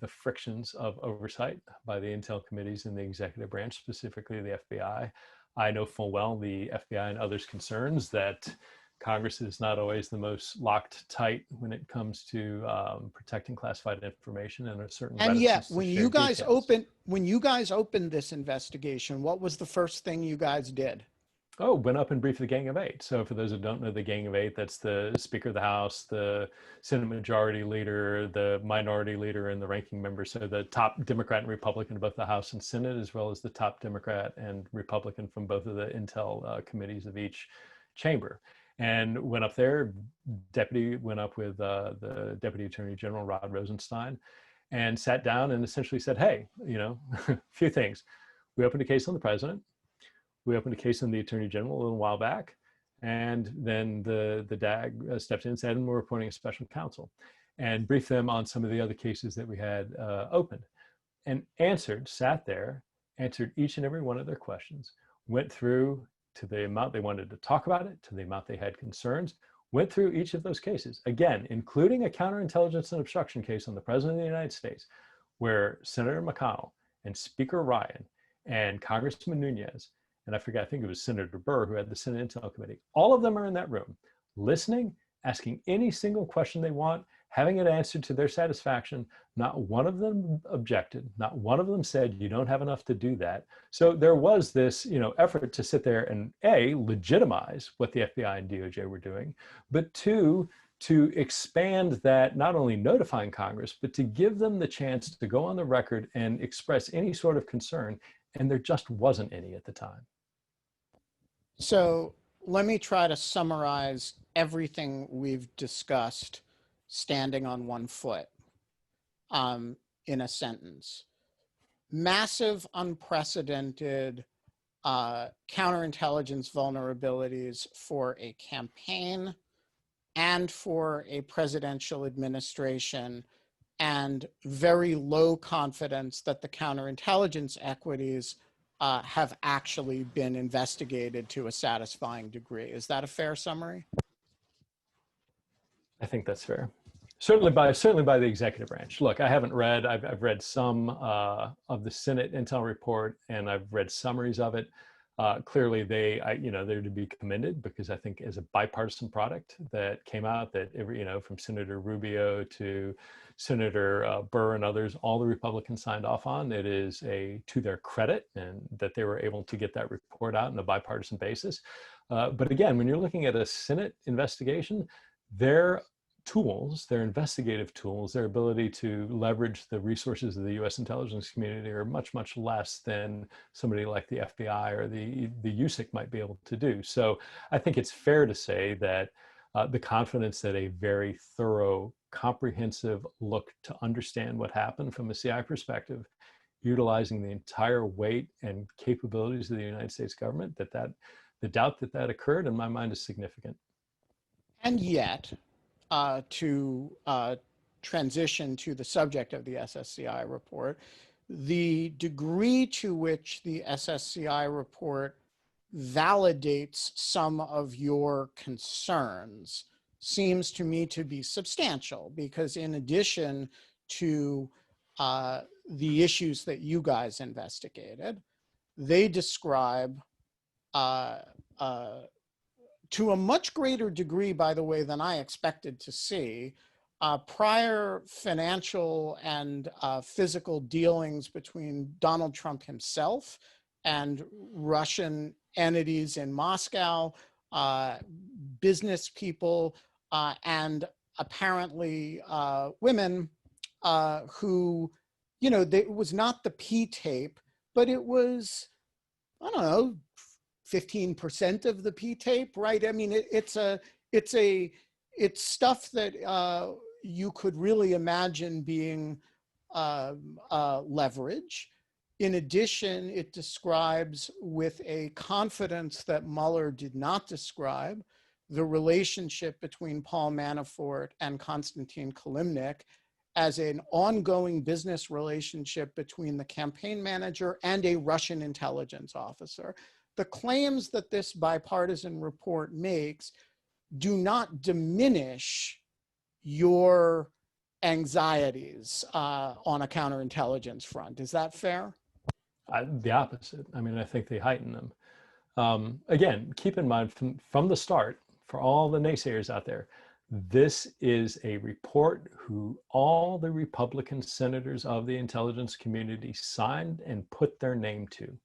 Speaker 2: frictions of oversight by the intel committees in the executive branch, specifically the FBI. I know full well the FBI and others' concerns that Congress is not always the most locked tight when it comes to protecting classified information, and a certain
Speaker 1: and yet
Speaker 2: when you guys
Speaker 1: opened this investigation, what was the first thing you guys did?
Speaker 2: Oh, went up and briefed the Gang of Eight. So for those who don't know the Gang of Eight, that's the Speaker of the House, the Senate Majority Leader, the Minority Leader, and the ranking member. So the top Democrat and Republican in both the House and Senate, as well as the top Democrat and Republican from both of the intel committees of each chamber. And went up there, went up with the Deputy Attorney General, Rod Rosenstein, and sat down and essentially said, hey, a few things. We opened a case on the president. We opened a case on the Attorney General a little while back. And then the DAG stepped in and said, and we're appointing a special counsel, and briefed them on some of the other cases that we had opened, and sat there, answered each and every one of their questions, went through to the amount they wanted to talk about it, to the amount they had concerns, went through each of those cases, again, including a counterintelligence and obstruction case on the President of the United States, where Senator McConnell and Speaker Ryan and Congressman Nunes, and I think it was Senator Burr who had the Senate Intel Committee, all of them are in that room, listening, asking any single question they want, having it answered to their satisfaction. Not one of them objected. Not one of them said, you don't have enough to do that. So there was this, effort to sit there and A, legitimize what the FBI and DOJ were doing, but two, to expand that, not only notifying Congress, but to give them the chance to go on the record and express any sort of concern. And there just wasn't any at the time.
Speaker 1: So let me try to summarize everything we've discussed standing on one foot in a sentence. Massive, unprecedented counterintelligence vulnerabilities for a campaign and for a presidential administration, and very low confidence that the counterintelligence equities have actually been investigated to a satisfying degree. Is that a fair summary?
Speaker 2: I think that's fair. Certainly by the executive branch. Look, I haven't read, I've read some of the Senate Intel report, and I've read summaries of it. Clearly they're to be commended, because I think as a bipartisan product that came out, that from Senator Rubio to Senator Burr and others, all the Republicans signed off on. It is to their credit, and that they were able to get that report out on a bipartisan basis. But again, when you're looking at a Senate investigation, their tools, their investigative tools, their ability to leverage the resources of the US intelligence community are much, much less than somebody like the FBI or the USIC might be able to do. So I think it's fair to say that the confidence that a very thorough, comprehensive look to understand what happened from a CI perspective, utilizing the entire weight and capabilities of the United States government, the doubt that that occurred in my mind is significant.
Speaker 1: And yet, to transition to the subject of the SSCI report, the degree to which the SSCI report validates some of your concerns seems to me to be substantial, because in addition to the issues that you guys investigated, they describe to a much greater degree, by the way, than I expected to see, prior financial and physical dealings between Donald Trump himself and Russian entities in Moscow, business people, and apparently women who, it was not the P tape, but it was, I don't know, 15% of the P tape, right? I mean, it's stuff that you could really imagine being leverage. In addition, it describes with a confidence that Mueller did not describe the relationship between Paul Manafort and Konstantin Kilimnik as an ongoing business relationship between the campaign manager and a Russian intelligence officer. The claims that this bipartisan report makes do not diminish your anxieties on a counterintelligence front. Is that fair?
Speaker 2: The opposite. I mean, I think they heighten them. Again, keep in mind from the start, for all the naysayers out there, this is a report who all the Republican senators of the intelligence community signed and put their name to,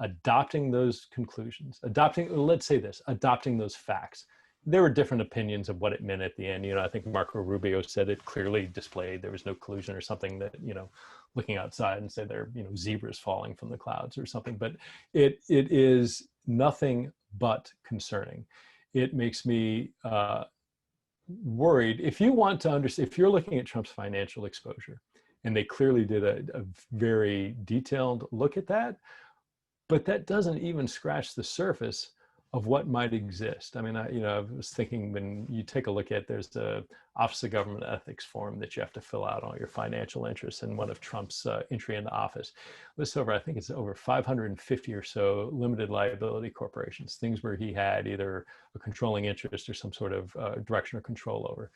Speaker 2: adopting those conclusions, let's say this, adopting those facts. There were different opinions of what it meant at the end. I think Marco Rubio said it clearly displayed there was no collusion, or something that, looking outside and say there are, zebras falling from the clouds or something, but it is nothing but concerning. It makes me worried. If you want to understand, if you're looking at Trump's financial exposure, and they clearly did a very detailed look at that, but that doesn't even scratch the surface of what might exist. I mean, I was thinking, when you take a look at, there's the Office of Government Ethics form that you have to fill out on your financial interests in one of Trump's entry into office. Lists over, I think it's over 550 or so limited liability corporations, things where he had either a controlling interest or some sort of direction or control over.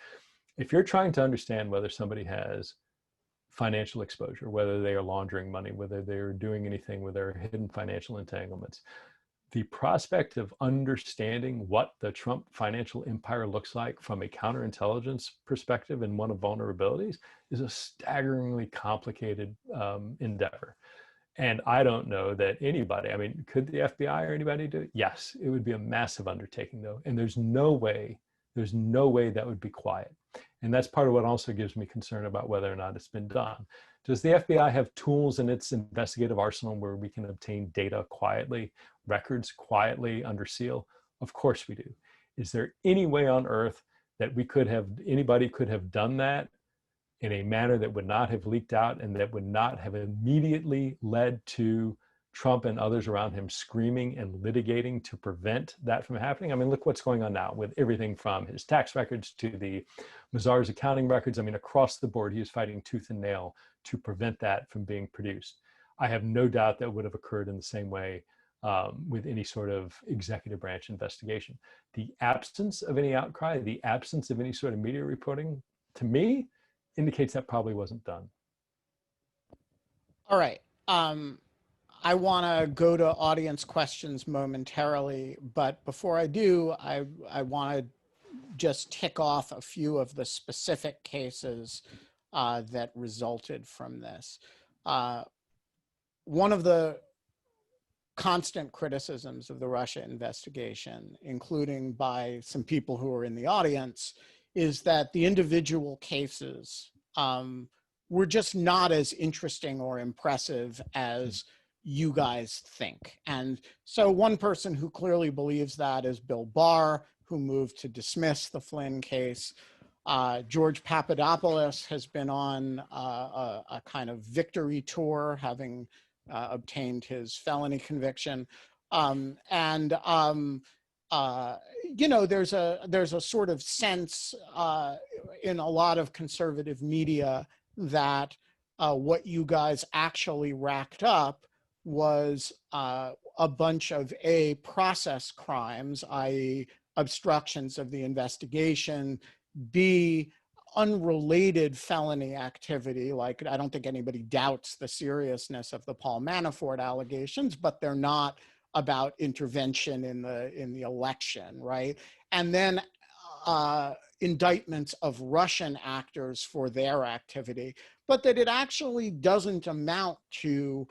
Speaker 2: If you're trying to understand whether somebody has financial exposure, whether they are laundering money, whether they're doing anything with their hidden financial entanglements, the prospect of understanding what the Trump financial empire looks like from a counterintelligence perspective and one of vulnerabilities is a staggeringly complicated endeavor. And I don't know that anybody, I mean, could the FBI or anybody do it? Yes, it would be a massive undertaking though. And there's no way that would be quiet. And that's part of what also gives me concern about whether or not it's been done. Does the FBI have tools in its investigative arsenal where we can obtain data quietly, records quietly under seal? Of course we do. Is there any way on earth that anybody could have done that in a manner that would not have leaked out and that would not have immediately led to Trump and others around him screaming and litigating to prevent that from happening? I mean, look what's going on now with everything from his tax records to the Mazars accounting records. I mean, across the board, he is fighting tooth and nail to prevent that from being produced. I have no doubt that would have occurred in the same way with any sort of executive branch investigation. The absence of any outcry, the absence of any sort of media reporting, to me, indicates that probably wasn't done.
Speaker 1: All right. I want to go to audience questions momentarily, but before I do, I want to just tick off a few of the specific cases that resulted from this. One of the constant criticisms of the Russia investigation, including by some people who are in the audience, is that the individual cases were just not as interesting or impressive as you guys think. And so one person who clearly believes that is Bill Barr, who moved to dismiss the Flynn case. George Papadopoulos has been on a kind of victory tour, having obtained his felony conviction. You know, there's a sort of sense in a lot of conservative media that what you guys actually racked up was a bunch of process crimes, i.e. obstructions of the investigation, B, unrelated felony activity. Like, I don't think anybody doubts the seriousness of the Paul Manafort allegations, but they're not about intervention in the election, right? And then indictments of Russian actors for their activity, but that it actually doesn't amount to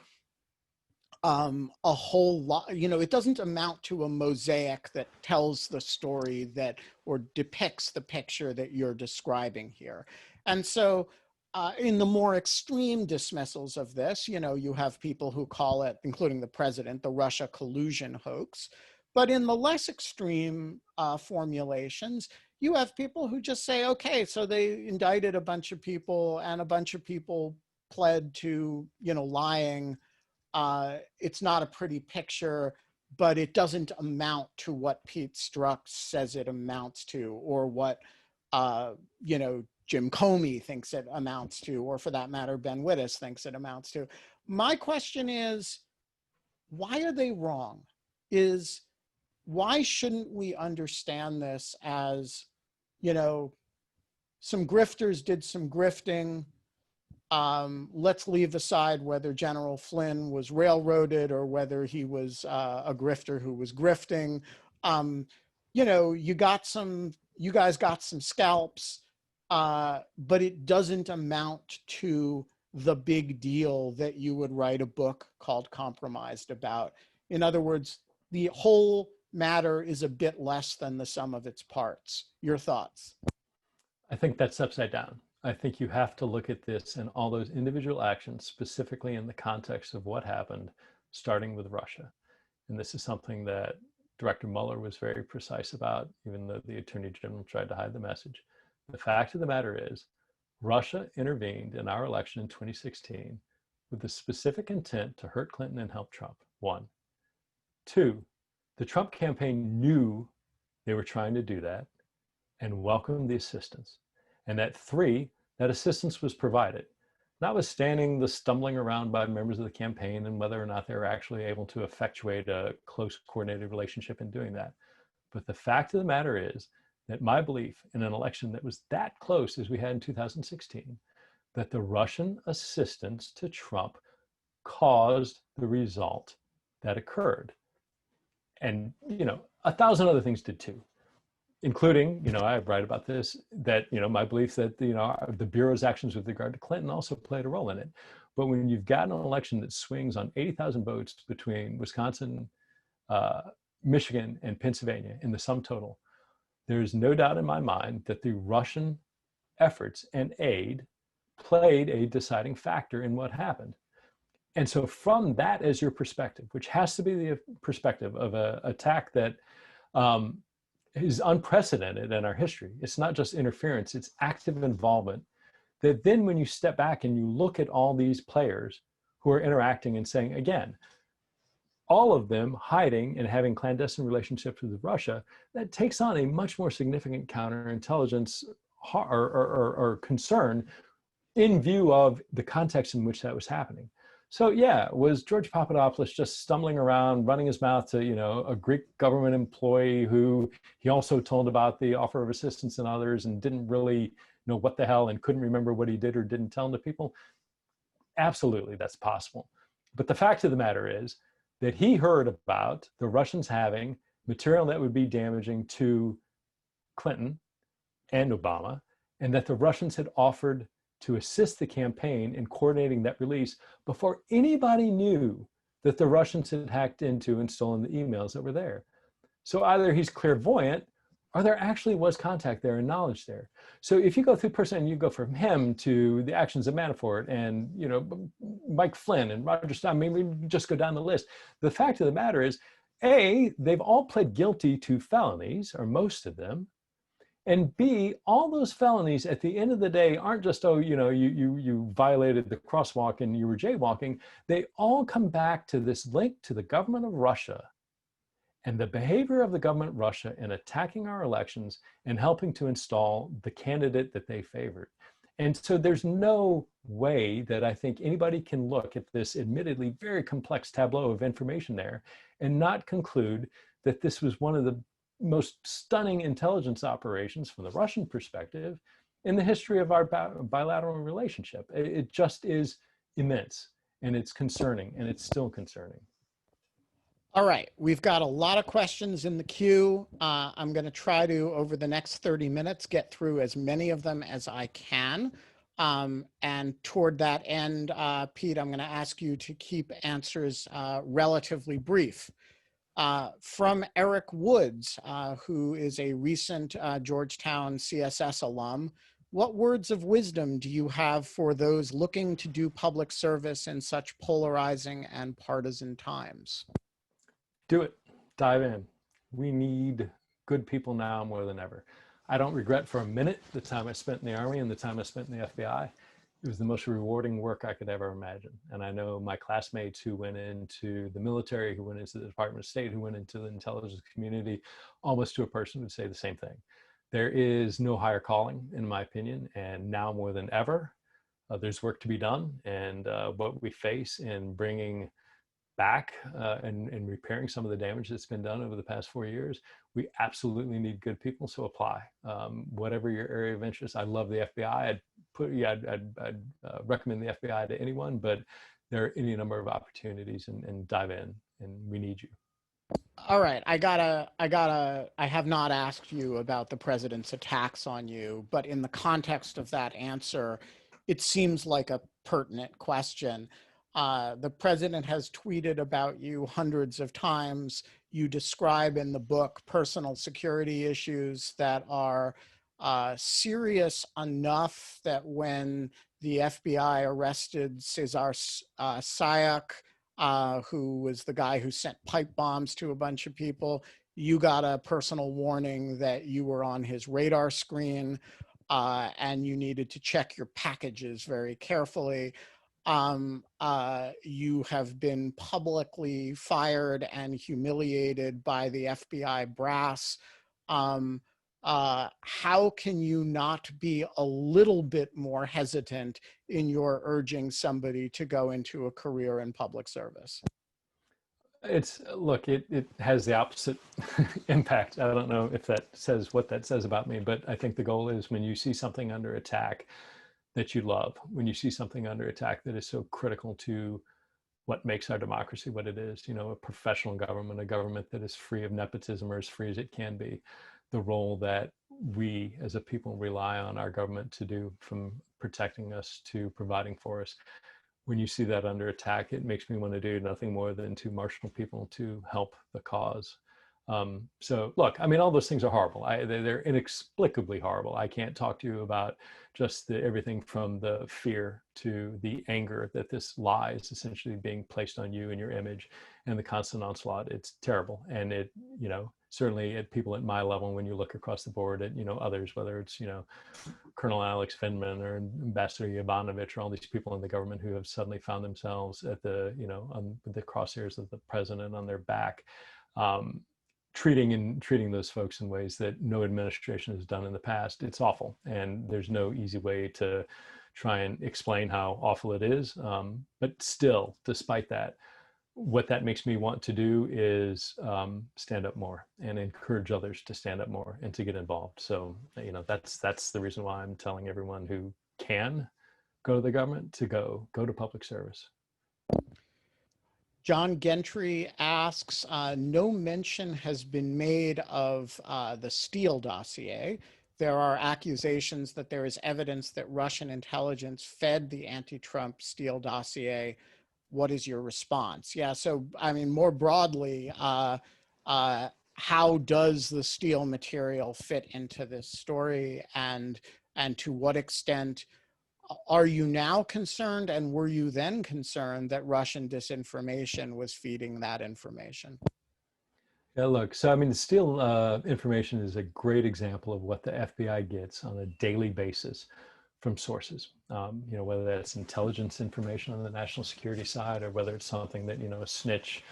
Speaker 1: a whole lot, you know, it doesn't amount to a mosaic that tells the story that, or depicts the picture that you're describing here. And so in the more extreme dismissals of this, you know, you have people who call it, including the president, the Russia collusion hoax. But in the less extreme formulations, you have people who just say, okay, so they indicted a bunch of people and a bunch of people pled to, you know, lying. It's not a pretty picture, but it doesn't amount to what Pete Strzok says it amounts to, or what, you know, Jim Comey thinks it amounts to, or for that matter, Ben Wittes thinks it amounts to. My question is, why are they wrong? Why shouldn't we understand this as, you know, some grifters did some grifting. Let's leave aside whether General Flynn was railroaded or whether he was a grifter who was grifting. You know, you guys got some scalps, but it doesn't amount to the big deal that you would write a book called Compromised about. In other words, the whole matter is a bit less than the sum of its parts. Your thoughts?
Speaker 2: I think that's upside down. I think you have to look at this and all those individual actions specifically in the context of what happened, starting with Russia. And this is something that Director Mueller was very precise about, even though the Attorney General tried to hide the message. The fact of the matter is, Russia intervened in our election in 2016 with the specific intent to hurt Clinton and help Trump, 1. 2, the Trump campaign knew they were trying to do that and welcomed the assistance. And that 3, that assistance was provided, notwithstanding the stumbling around by members of the campaign and whether or not they were actually able to effectuate a close coordinated relationship in doing that. But the fact of the matter is that my belief in an election that was that close as we had in 2016, that the Russian assistance to Trump caused the result that occurred. And, you know, 1,000 other things did too, including, you know, I write about this, that, you know, my belief that, you know, the Bureau's actions with regard to Clinton also played a role in it. But when you've got an election that swings on 80,000 votes between Wisconsin, Michigan, and Pennsylvania in the sum total, there's no doubt in my mind that the Russian efforts and aid played a deciding factor in what happened. And so from that as your perspective, which has to be the perspective of an attack that is unprecedented in our history. It's not just interference, it's active involvement. That then when you step back and you look at all these players who are interacting and saying, again, all of them hiding and having clandestine relationships with Russia, that takes on a much more significant counterintelligence or concern in view of the context in which that was happening. So yeah, was George Papadopoulos just stumbling around, running his mouth to, you know, a Greek government employee who he also told about the offer of assistance and others and didn't really know what the hell and couldn't remember what he did or didn't tell to people? Absolutely, that's possible. But the fact of the matter is that he heard about the Russians having material that would be damaging to Clinton and Obama, and that the Russians had offered to assist the campaign in coordinating that release before anybody knew that the Russians had hacked into and stolen the emails that were there. So either he's clairvoyant or there actually was contact there and knowledge there. So if you go through person and you go from him to the actions of Manafort and, you know, Mike Flynn and Roger Stone, I mean, we just go down the list. The fact of the matter is, A, they've all pled guilty to felonies, or most of them. And B, all those felonies at the end of the day aren't just, oh, you know, you violated the crosswalk and you were jaywalking. They all come back to this link to the government of Russia and the behavior of the government of Russia in attacking our elections and helping to install the candidate that they favored. And so there's no way that I think anybody can look at this admittedly very complex tableau of information there and not conclude that this was one of the most stunning intelligence operations from the Russian perspective in the history of our bilateral relationship. It just is immense, and it's concerning, and it's still concerning.
Speaker 1: All right, we've got a lot of questions in the queue. I'm going to try to, over the next 30 minutes, get through as many of them as I can. And toward that end, Pete, I'm going to ask you to keep answers relatively brief. From Eric Woods, who is a recent Georgetown CSS alum, what words of wisdom do you have for those looking to do public service in such polarizing and partisan times?
Speaker 2: Do it. Dive in. We need good people now more than ever. I don't regret for a minute the time I spent in the Army and the time I spent in the FBI. It was the most rewarding work I could ever imagine. And I know my classmates who went into the military, who went into the Department of State, who went into the intelligence community, almost to a person would say the same thing. There is no higher calling, in my opinion, and now more than ever, there's work to be done. And what we face in bringing back and repairing some of the damage that's been done over the past 4 years, we absolutely need good people, so apply. Whatever your area of interest, I love the FBI. I'd recommend the FBI to anyone, but there are any number of opportunities, and dive in, and we need you.
Speaker 1: All right, I have not asked you about the president's attacks on you, but in the context of that answer, it seems like a pertinent question. The president has tweeted about you hundreds of times. You describe in the book personal security issues that are serious enough that when the FBI arrested Cesar Sayak, who was the guy who sent pipe bombs to a bunch of people, you got a personal warning that you were on his radar screen and you needed to check your packages very carefully. You have been publicly fired and humiliated by the FBI brass. How can you not be a little bit more hesitant in your urging somebody to go into a career in public service?
Speaker 2: Look, it has the opposite impact. I don't know if that says what that says about me, but I think the goal is when you see something under attack that you love, when you see something under attack that is so critical to what makes our democracy what it is, you know, a professional government, a government that is free of nepotism or as free as it can be, the role that we as a people rely on our government to do, from protecting us to providing for us. When you see that under attack, it makes me want to do nothing more than to marshal people to help the cause. So look, I mean, all those things are horrible. They're inexplicably horrible. I can't talk to you about just everything from the fear to the anger that this lie is essentially being placed on you and your image, and the constant onslaught. It's terrible. And it, you know, certainly at people at my level, when you look across the board at, you know, others, whether it's, you know, Colonel Alex Vindman or Ambassador Yovanovitch, or all these people in the government who have suddenly found themselves at the, you know, on the crosshairs of the president on their back, treating those folks in ways that no administration has done in the past. It's awful, and there's no easy way to try and explain how awful it is. But still, despite that, what that makes me want to do is stand up more and encourage others to stand up more and to get involved. So, you know, that's the reason why I'm telling everyone who can go to the government to go to public service.
Speaker 1: John Gentry asks, no mention has been made of the Steele dossier. There are accusations that there is evidence that Russian intelligence fed the anti-Trump Steele dossier. What is your response? Yeah, so I mean, more broadly, how does the Steele material fit into this story, and to what extent are you now concerned, and were you then concerned, that Russian disinformation was feeding that information?
Speaker 2: Yeah, look, so I mean, the Steele information is a great example of what the FBI gets on a daily basis from sources. You know, whether that's intelligence information on the national security side, or whether it's something that, you know, a snitch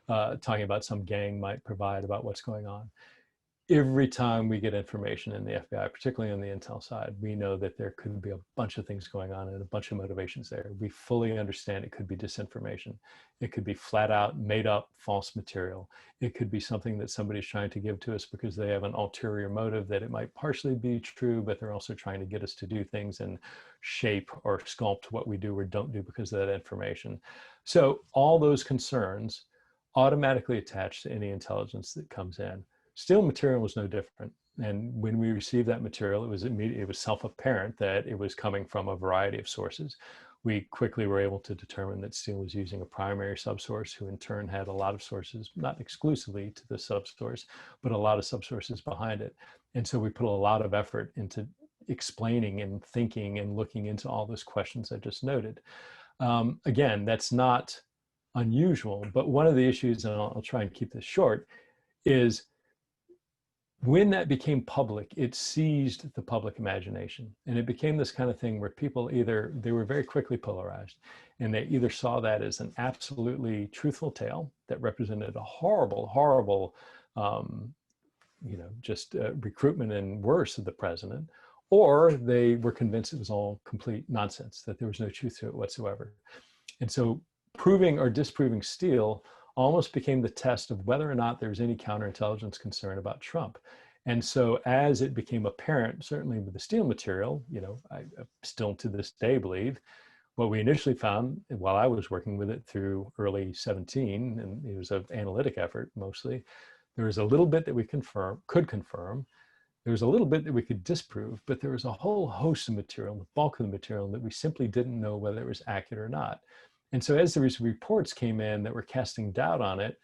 Speaker 2: talking about some gang might provide about what's going on. Every time we get information in the FBI, particularly on the intel side, we know that there could be a bunch of things going on and a bunch of motivations there. We fully understand it could be disinformation. It could be flat out made up false material. It could be something that somebody's trying to give to us because they have an ulterior motive that it might partially be true, but they're also trying to get us to do things and shape or sculpt what we do or don't do because of that information. So all those concerns automatically attach to any intelligence that comes in. Steele material was no different. And when we received that material, it was self-apparent that it was coming from a variety of sources. We quickly were able to determine that Steele was using a primary subsource, who in turn had a lot of sources, not exclusively to the subsource, but a lot of subsources behind it. And so we put a lot of effort into explaining and thinking and looking into all those questions I just noted. Again, that's not unusual, but one of the issues, and I'll try and keep this short, is when that became public, it seized the public imagination. And it became this kind of thing where people they were very quickly polarized, and they either saw that as an absolutely truthful tale that represented a horrible, horrible, you know, just recruitment and worse of the president, or they were convinced it was all complete nonsense, that there was no truth to it whatsoever. And so proving or disproving Steele almost became the test of whether or not there was any counterintelligence concern about Trump. And so as it became apparent, certainly with the Steele material, you know, I still to this day believe, what we initially found while I was working with it through early 17, and it was an analytic effort mostly, there was a little bit that we could confirm. There was a little bit that we could disprove, but there was a whole host of material, the bulk of the material, that we simply didn't know whether it was accurate or not. And so as these reports came in that were casting doubt on it,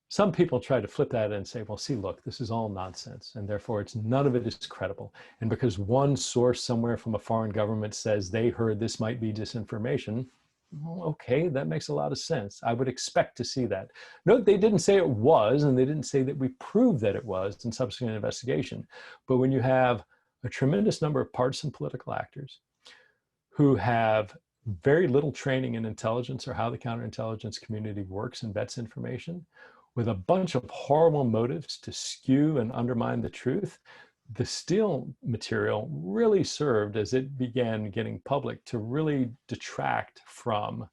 Speaker 2: some people tried to flip that and say, well, see, look, this is all nonsense, and therefore none of it is credible. And because one source somewhere from a foreign government says they heard this might be disinformation, well, okay, that makes a lot of sense. I would expect to see that. No, they didn't say it was, and they didn't say that we proved that it was in subsequent investigation. But when you have a tremendous number of partisan political actors who have very little training in intelligence or how the counterintelligence community works and vets information, with a bunch of horrible motives to skew and undermine the truth, the Steele material really served, as it began getting public, to really detract from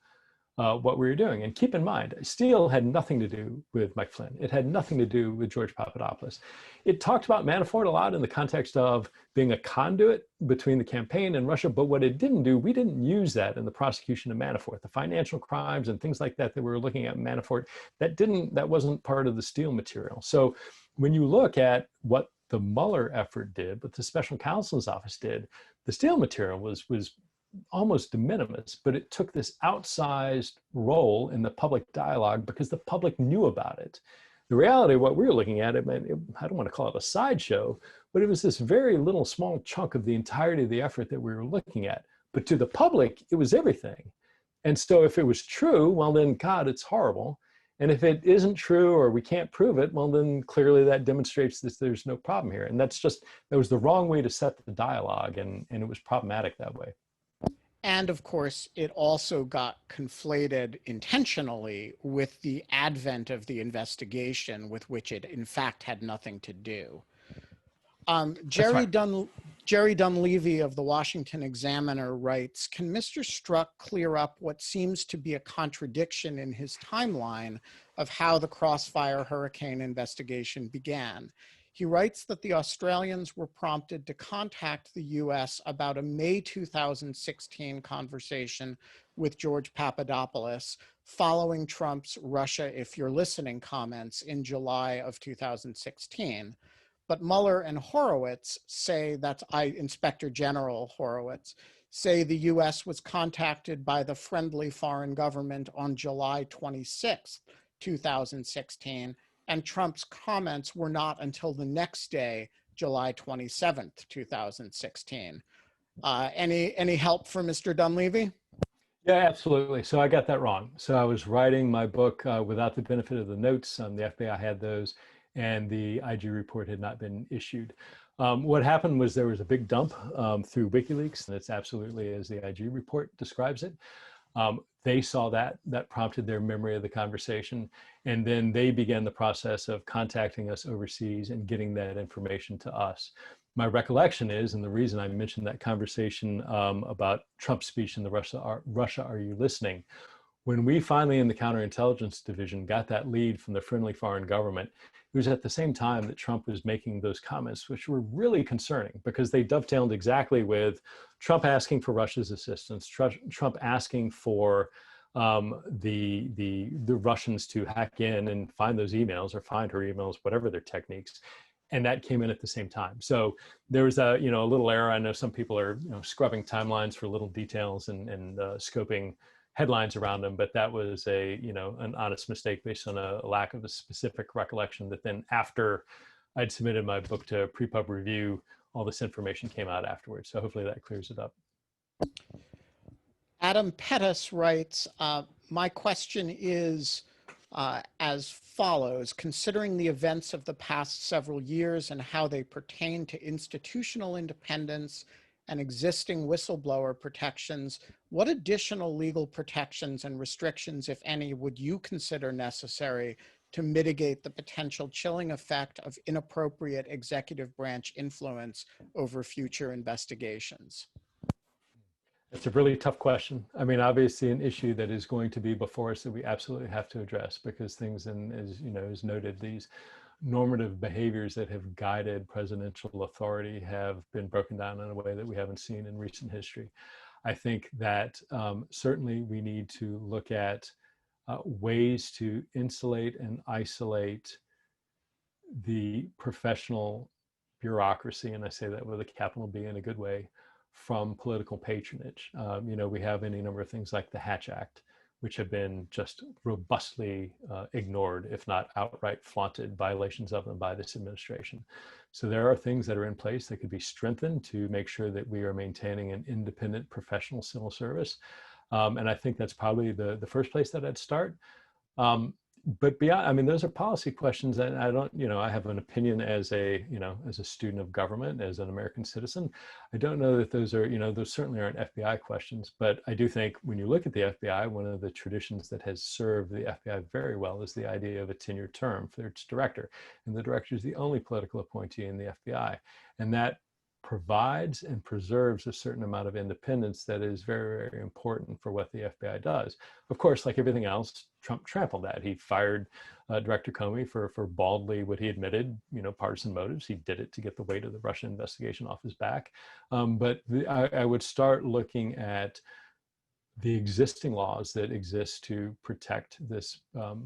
Speaker 2: what we were doing. And keep in mind, Steele had nothing to do with Mike Flynn. It had nothing to do with George Papadopoulos. It talked about Manafort a lot in the context of being a conduit between the campaign and Russia, but what it didn't do, we didn't use that in the prosecution of Manafort. The financial crimes and things like that we were looking at Manafort, that wasn't part of the Steele material. So when you look at what the Mueller effort did, what the special counsel's office did, the Steele material was almost de minimis, but it took this outsized role in the public dialogue because the public knew about it. The reality of what we were looking at, I don't want to call it a sideshow, but it was this very little small chunk of the entirety of the effort that we were looking at. But to the public, it was everything. And so if it was true, well then, God, it's horrible. And if it isn't true or we can't prove it, well then clearly that demonstrates that there's no problem here. And that was the wrong way to set the dialogue, and it was problematic that way.
Speaker 1: And of course, it also got conflated intentionally with the advent of the investigation, with which it in fact had nothing to do. Jerry Dunleavy of the Washington Examiner writes, can Mr. Strzok clear up what seems to be a contradiction in his timeline of how the Crossfire Hurricane investigation began? He writes that the Australians were prompted to contact the US about a May 2016 conversation with George Papadopoulos following Trump's Russia if you're listening comments in July of 2016. But Mueller and Horowitz say, Inspector General Horowitz, say the US was contacted by the friendly foreign government on July 26, 2016, and Trump's comments were not until the next day, July 27th, 2016. Any help for Mr. Dunleavy?
Speaker 2: Yeah, absolutely. So I got that wrong. So I was writing my book without the benefit of the notes. The FBI had those, and the IG report had not been issued. What happened was there was a big dump through WikiLeaks, and it's absolutely as the IG report describes it. They saw that prompted their memory of the conversation, and then they began the process of contacting us overseas and getting that information to us. My recollection is, and the reason I mentioned that conversation about Trump's speech in the Russia, are you listening? When we finally in the Counterintelligence Division got that lead from the friendly foreign government, it was at the same time that Trump was making those comments, which were really concerning because they dovetailed exactly with Trump asking for Russia's assistance, Trump asking for the Russians to hack in and find those emails or find her emails, whatever their techniques. And that came in at the same time. So there was a little error. I know some people are scrubbing timelines for little details and scoping headlines around them, but that was an honest mistake based on a lack of a specific recollection that then after I'd submitted my book to pre-pub review, all this information came out afterwards. So hopefully that clears it up.
Speaker 1: Adam Pettis writes, my question is as follows: considering the events of the past several years and how they pertain to institutional independence and existing whistleblower protections, what additional legal protections and restrictions, if any, would you consider necessary to mitigate the potential chilling effect of inappropriate executive branch influence over future investigations?
Speaker 2: It's a really tough question. I mean, obviously an issue that is going to be before us that we absolutely have to address because things, as noted, these normative behaviors that have guided presidential authority have been broken down in a way that we haven't seen in recent history. I think that certainly we need to look at ways to insulate and isolate the professional bureaucracy, and I say that with a capital B in a good way, from political patronage. We have any number of things like the Hatch Act, which have been just robustly ignored, if not outright flaunted, violations of them by this administration. So there are things that are in place that could be strengthened to make sure that we are maintaining an independent professional civil service. And I think that's probably the first place that I'd start. But beyond, I mean, those are policy questions, and I don't, I have an opinion as a student of government, as an American citizen. I don't know that those are, those certainly aren't FBI questions, but I do think when you look at the FBI, one of the traditions that has served the FBI very well is the idea of a tenured term for its director. And the director is the only political appointee in the FBI. And that provides and preserves a certain amount of independence that is very, very important for what the FBI does. Of course, like everything else, Trump trampled that. He fired Director Comey for baldly what he admitted, partisan motives. He did it to get the weight of the Russian investigation off his back. But I would start looking at the existing laws that exist to protect this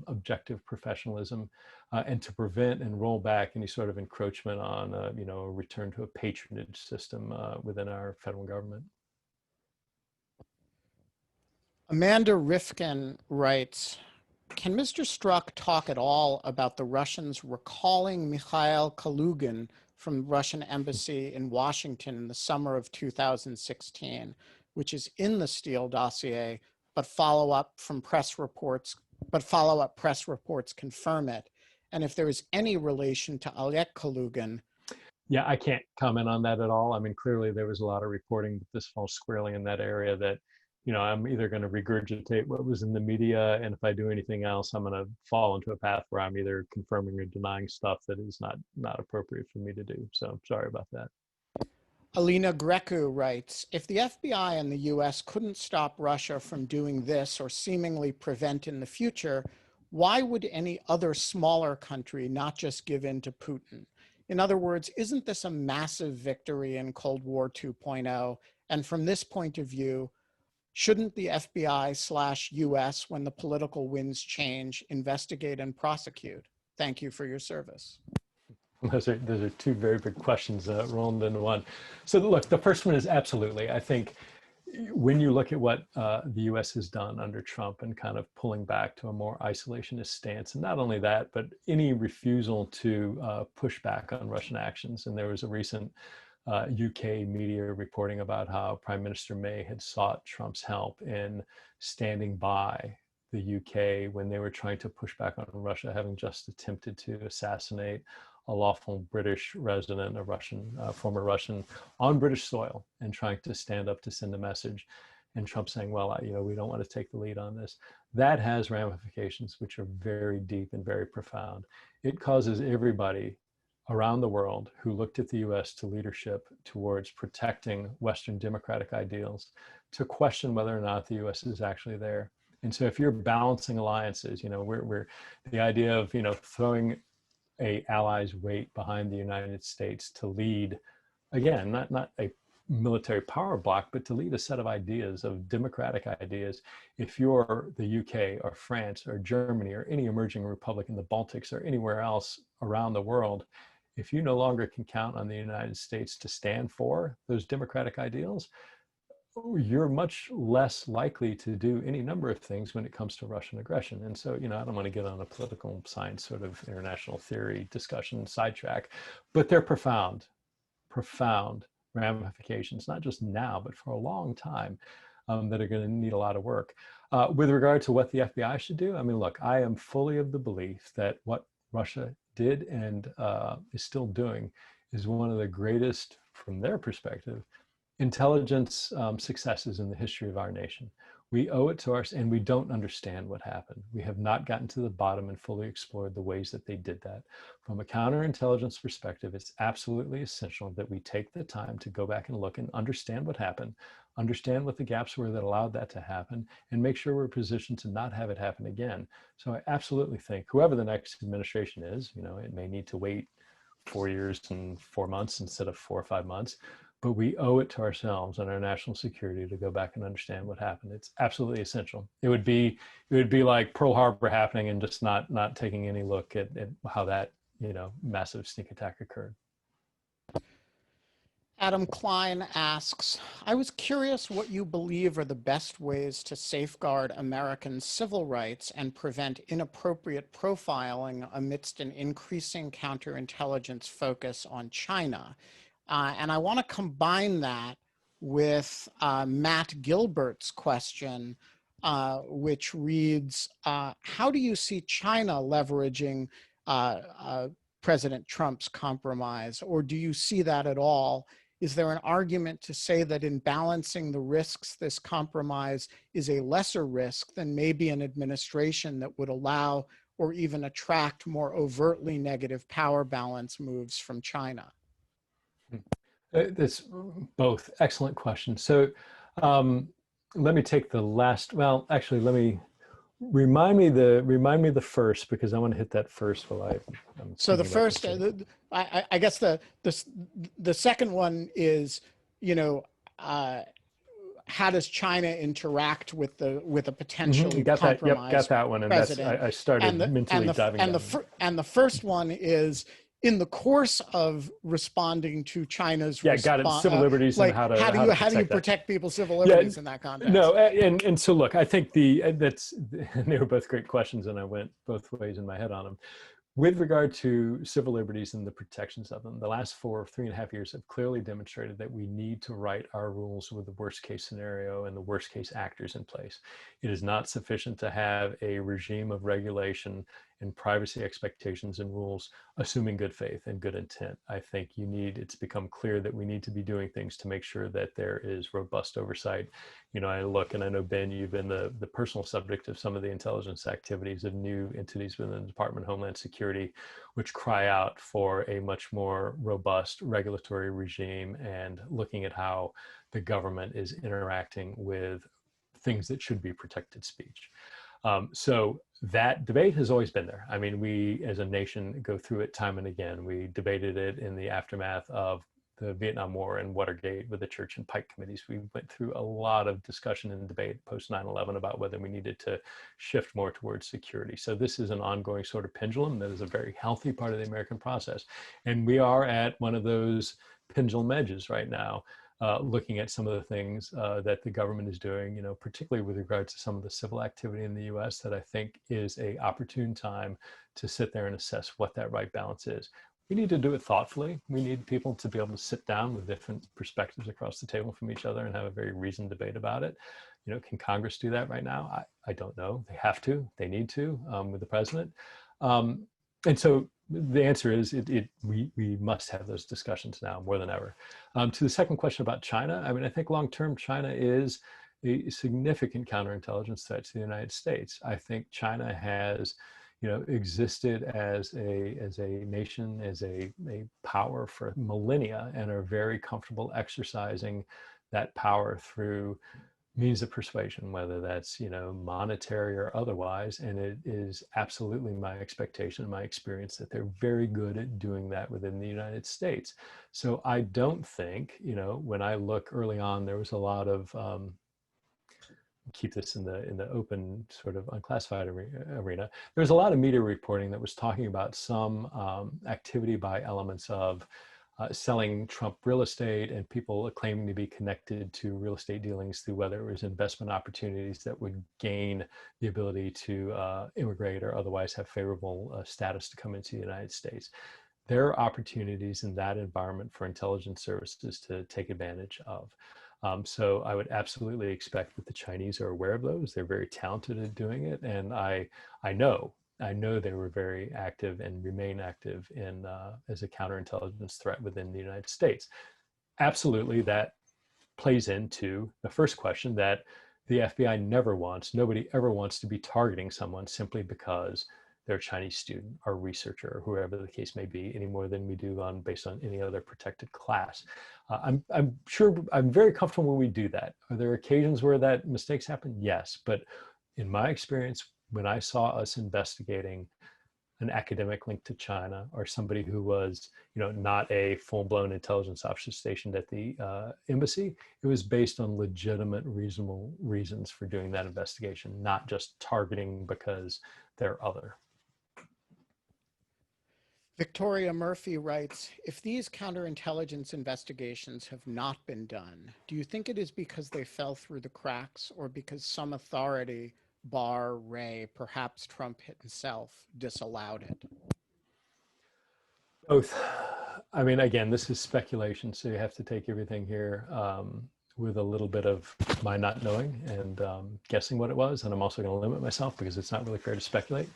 Speaker 2: objective professionalism and to prevent and roll back any sort of encroachment on, a return to a patronage system within our federal government.
Speaker 1: Amanda Rifkin writes, can Mr. Strzok talk at all about the Russians recalling Mikhail Kalugin from the Russian embassy in Washington in the summer of 2016, which is in the Steele dossier, but follow-up press reports confirm it? And if there is any relation to Oleg Kalugin?
Speaker 2: Yeah, I can't comment on that at all. I mean, clearly there was a lot of reporting that this falls squarely in that area that, I'm either going to regurgitate what was in the media, and if I do anything else, I'm going to fall into a path where I'm either confirming or denying stuff that is not appropriate for me to do. So sorry about that.
Speaker 1: Alina Grecu writes, if the FBI and the US couldn't stop Russia from doing this or seemingly prevent in the future, why would any other smaller country not just give in to Putin? In other words, isn't this a massive victory in Cold War 2.0? And from this point of view, shouldn't the FBI/US, when the political winds change, investigate and prosecute? Thank you for your service.
Speaker 2: Those are two very big questions rolled into one. So look, the first one is absolutely. I think when you look at what the US has done under Trump and kind of pulling back to a more isolationist stance, and not only that, but any refusal to push back on Russian actions. And there was a recent UK media reporting about how Prime Minister May had sought Trump's help in standing by the UK when they were trying to push back on Russia, having just attempted to assassinate a lawful British resident, a Russian, former Russian, on British soil, and trying to stand up to send a message. And Trump saying, well, we don't want to take the lead on this. That has ramifications which are very deep and very profound. It causes everybody around the world who looked at the US to leadership towards protecting Western democratic ideals to question whether or not the US is actually there. And so if you're balancing alliances, we're the idea of, throwing a ally's weight behind the United States to lead, again, not a military power block, but to lead a set of ideas, of democratic ideas. If you're the UK or France or Germany or any emerging republic in the Baltics or anywhere else around the world, if you no longer can count on the United States to stand for those democratic ideals, you're much less likely to do any number of things when it comes to Russian aggression. And so, I don't want to get on a political science sort of international theory discussion sidetrack, but they're profound ramifications, not just now, but for a long time, that are going to need a lot of work. With regard to what the FBI should do, look, I am fully of the belief that what Russia did and is still doing is one of the greatest, from their perspective, intelligence successes in the history of our nation. We owe it to us, and we don't understand what happened. We have not gotten to the bottom and fully explored the ways that they did that. From a counterintelligence perspective, it's absolutely essential that we take the time to go back and look and understand what happened, understand what the gaps were that allowed that to happen, and make sure we're positioned to not have it happen again. So I absolutely think whoever the next administration is, it may need to wait 4 years and 4 months instead of 4 or 5 months, but we owe it to ourselves and our national security to go back and understand what happened. It's absolutely essential. It would be like Pearl Harbor happening and just not taking any look at how that massive sneak attack occurred.
Speaker 1: Adam Klein asks, I was curious what you believe are the best ways to safeguard American civil rights and prevent inappropriate profiling amidst an increasing counterintelligence focus on China. And I want to combine that with Matt Gilbert's question, which reads, how do you see China leveraging President Trump's compromise, or do you see that at all? Is there an argument to say that in balancing the risks, this compromise is a lesser risk than maybe an administration that would allow or even attract more overtly negative power balance moves from China?
Speaker 2: That's both excellent questions. So let me take the last, well, actually, let me remind me the first, because I want to hit that first while
Speaker 1: so the first, I guess the second one is, how does China interact with a potentially compromised
Speaker 2: got that one, and
Speaker 1: president?
Speaker 2: That's I started mentally diving down.
Speaker 1: And the first one is, in the course of responding to China's
Speaker 2: got it. Civil liberties, and how do you
Speaker 1: protect people's civil liberties in that context?
Speaker 2: No, and so look, I think they were both great questions, and I went both ways in my head on them. With regard to civil liberties and the protections of them, the last 3.5 years have clearly demonstrated that we need to write our rules with the worst case scenario and the worst case actors in place. It is not sufficient to have a regime of regulation and privacy expectations and rules assuming good faith and good intent. I think it's become clear that we need to be doing things to make sure that there is robust oversight. I look, and I know, Ben, you've been the personal subject of some of the intelligence activities of new entities within the Department of Homeland Security, which cry out for a much more robust regulatory regime and looking at how the government is interacting with things that should be protected speech. So that debate has always been there. We as a nation go through it time and again. We debated it in the aftermath of the Vietnam War and Watergate with the Church and Pike committees. We went through a lot of discussion and debate post 9/11 about whether we needed to shift more towards security. So this is an ongoing sort of pendulum that is a very healthy part of the American process. And we are at one of those pendulum edges right now. looking at some of the things that the government is doing, you know, particularly with regards to some of the civil activity in the US, that I think is a opportune time to sit there and assess what that right balance is. We need to do it thoughtfully. We need people to be able to sit down with different perspectives across the table from each other and have a very reasoned debate about it. You know, can Congress do that right now? I don't know. They have to. They need to with the president. And so the answer is we must have those discussions now more than ever. To the second question about China, I mean, I think long-term China is a significant counterintelligence threat to the United States. I think China has, you know, existed as a nation, as a power for millennia, and are very comfortable exercising that power through means of persuasion, whether that's, you know, monetary or otherwise. And it is absolutely my expectation, my experience, that they're very good at doing that within the United States. So I don't think, you know, when I look early on, there was a lot of, keep this in the open sort of unclassified arena, there was a lot of media reporting that was talking about some activity by elements of selling Trump real estate, and people claiming to be connected to real estate dealings through whether it was investment opportunities that would gain the ability to immigrate or otherwise have favorable status to come into the United States. There are opportunities in that environment for intelligence services to take advantage of. So I would absolutely expect that the Chinese are aware of those. They're very talented at doing it. And I know they were very active and remain active in as a counterintelligence threat within the United States. Absolutely, that plays into the first question that the FBI never wants, nobody ever wants to be targeting someone simply because they're a Chinese student or researcher or whoever the case may be, any more than we do based on any other protected class. I'm sure, I'm very comfortable when we do that. Are there occasions where that mistakes happen? Yes, but in my experience, when I saw us investigating an academic link to China or somebody who was, you know, not a full-blown intelligence officer stationed at the embassy, it was based on legitimate, reasonable reasons for doing that investigation, not just targeting because they're other.
Speaker 1: Victoria Murphy writes, if these counterintelligence investigations have not been done, do you think it is because they fell through the cracks or because some authority, Barr, Wray, perhaps Trump himself, disallowed it?
Speaker 2: Both. I mean, again, this is speculation, so you have to take everything here with a little bit of my not knowing and guessing what it was. And I'm also going to limit myself because it's not really fair to speculate.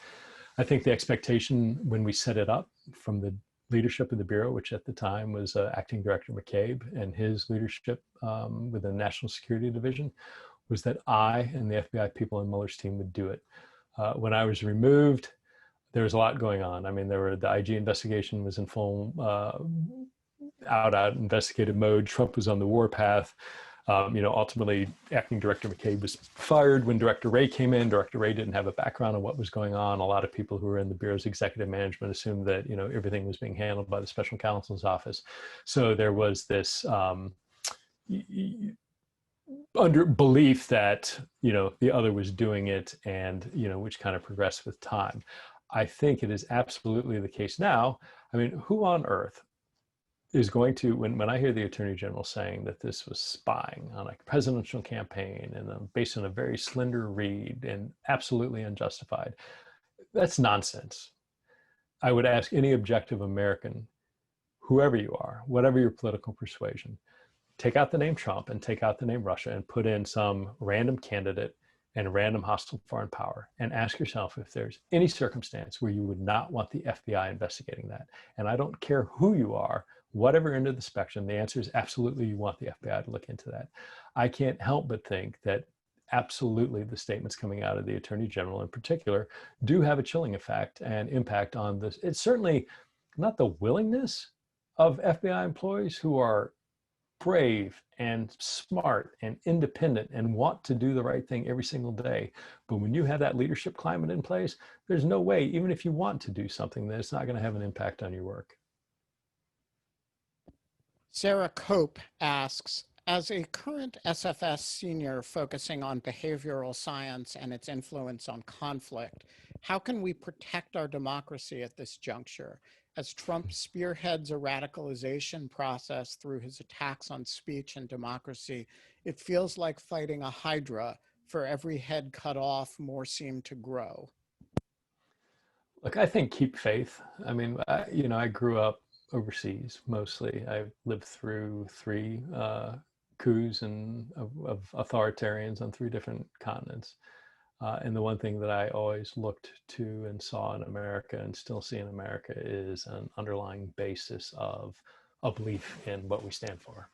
Speaker 2: I think the expectation when we set it up from the leadership of the Bureau, which at the time was Acting Director McCabe and his leadership with the National Security Division, was that I and the FBI people on Mueller's team would do it. When I was removed, there was a lot going on. I mean, the IG investigation was in full out investigative mode. Trump was on the warpath. You know, ultimately, Acting Director McCabe was fired when Director Wray came in. Director Wray didn't have a background on what was going on. A lot of people who were in the Bureau's executive management assumed that, you know, everything was being handled by the Special Counsel's office. So there was this under belief that, you know, the other was doing it, and, you know, which kind of progressed with time. I think it is absolutely the case now. I mean, who on earth is going to, when I hear the Attorney General saying that this was spying on a presidential campaign and based on a very slender read and absolutely unjustified, that's nonsense. I would ask any objective American, whoever you are, whatever your political persuasion, take out the name Trump and take out the name Russia and put in some random candidate and random hostile foreign power and ask yourself if there's any circumstance where you would not want the FBI investigating that. And I don't care who you are, whatever end of the spectrum, the answer is absolutely you want the FBI to look into that. I can't help but think that absolutely the statements coming out of the Attorney General in particular do have a chilling effect and impact on this. It's certainly not the willingness of FBI employees who are brave and smart and independent and want to do the right thing every single day. But when you have that leadership climate in place, there's no way, even if you want to do something, that it's not going to have an impact on your work.
Speaker 1: Sarah Cope asks, as a current SFS senior focusing on behavioral science and its influence on conflict, how can we protect our democracy at this juncture? as Trump spearheads a radicalization process through his attacks on speech and democracy, it feels like fighting a hydra. For every head cut off, more seem to grow.
Speaker 2: Look, I think keep faith. I mean, I grew up overseas mostly. I lived through three coups of authoritarians on three different continents. And the one thing that I always looked to and saw in America and still see in America is an underlying basis of a belief in what we stand for.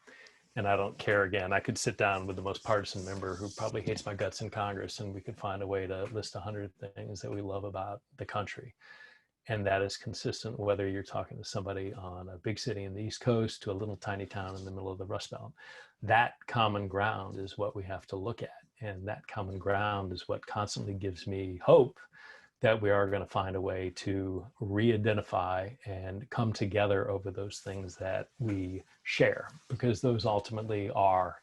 Speaker 2: And I don't care, again, I could sit down with the most partisan member who probably hates my guts in Congress, and we could find a way to list 100 things that we love about the country. And that is consistent whether you're talking to somebody on a big city in the East Coast to a little tiny town in the middle of the Rust Belt. That common ground is what we have to look at. And that common ground is what constantly gives me hope that we are going to find a way to re-identify and come together over those things that we share, because those ultimately are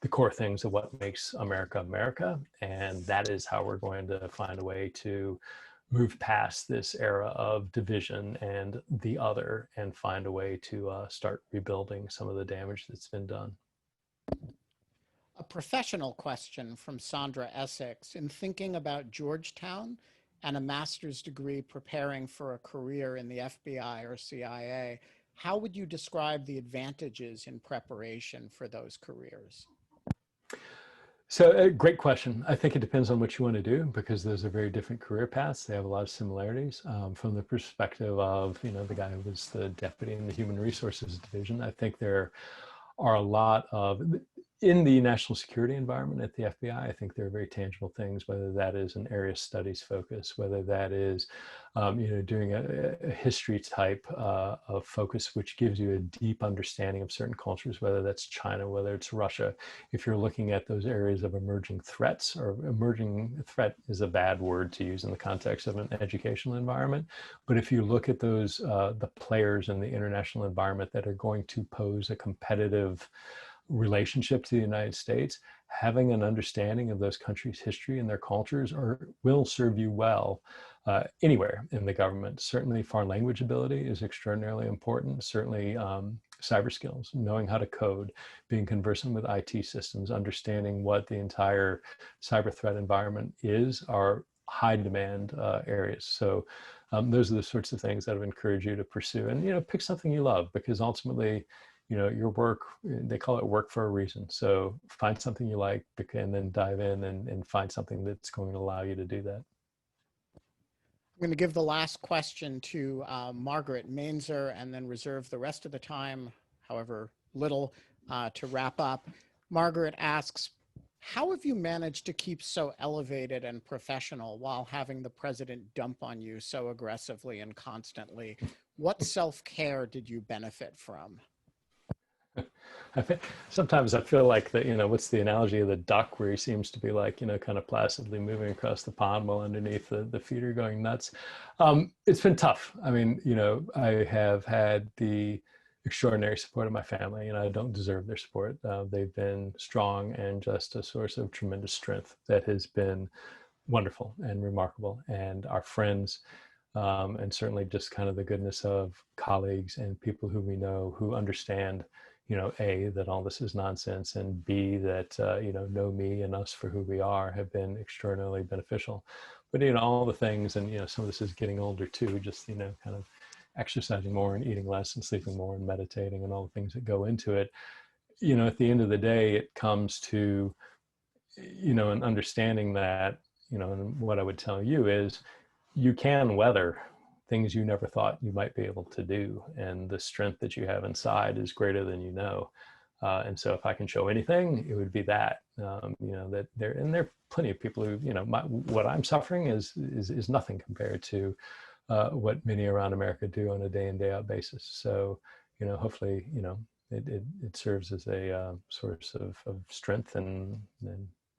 Speaker 2: the core things of what makes America America. And that is how we're going to find a way to move past this era of division and the other and find a way to start rebuilding some of the damage that's been done.
Speaker 1: A professional question from Sandra Essex. In thinking about Georgetown and a master's degree preparing for a career in the FBI or CIA, how would you describe the advantages in preparation for those careers?
Speaker 2: So great question. I think it depends on what you want to do, because those are very different career paths. They have a lot of similarities. From the perspective of, the guy who was the deputy in the Human Resources Division, I think there are a lot of, in the national security environment at the FBI, I think there are very tangible things, whether that is an area studies focus, whether that is, doing a history type of focus, which gives you a deep understanding of certain cultures, whether that's China, whether it's Russia. If you're looking at those areas of emerging threats, or emerging threat is a bad word to use in the context of an educational environment, but if you look at those, the players in the international environment that are going to pose a competitive relationship to the United States, having an understanding of those countries' history and their cultures will serve you well anywhere in the government. Certainly foreign language ability is extraordinarily important. Certainly cyber skills, knowing how to code, being conversant with IT systems, understanding what the entire cyber threat environment is, are high demand areas. So those are the sorts of things that I would encourage you to pursue. And, pick something you love, because ultimately, your work, they call it work for a reason. So find something you like and then dive in and find something that's going to allow you to do that.
Speaker 1: I'm going to give the last question to Margaret Mainzer and then reserve the rest of the time, however little, to wrap up. Margaret asks, how have you managed to keep so elevated and professional while having the president dump on you so aggressively and constantly? What self-care did you benefit from?
Speaker 2: Sometimes I feel like what's the analogy of the duck, where he seems to be like, kind of placidly moving across the pond while underneath the feet are going nuts. It's been tough. I mean, I have had the extraordinary support of my family, and I don't deserve their support. They've been strong and just a source of tremendous strength that has been wonderful and remarkable. And our friends, and certainly just kind of the goodness of colleagues and people who we know who understand, A, that all this is nonsense, and B, that, know me and us for who we are, have been extraordinarily beneficial. But, all the things, and, some of this is getting older too, just, kind of exercising more and eating less and sleeping more and meditating and all the things that go into it. At the end of the day, it comes to, an understanding that, and what I would tell you is you can weather things you never thought you might be able to do. And the strength that you have inside is greater than you know. And so if I can show anything, it would be that, that there are plenty of people who, what I'm suffering is nothing compared to what many around America do on a day in, day out basis. So, hopefully, it serves as a source of strength and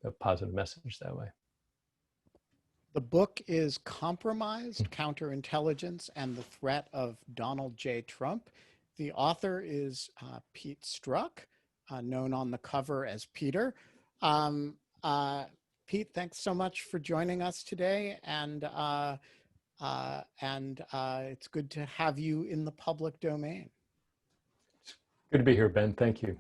Speaker 2: a positive message that way.
Speaker 1: The book is Compromised, Counterintelligence and the Threat of Donald J. Trump. The author is Pete Strzok, known on the cover as Peter. Pete, thanks so much for joining us today. And and it's good to have you in the public domain.
Speaker 2: Good to be here, Ben. Thank you.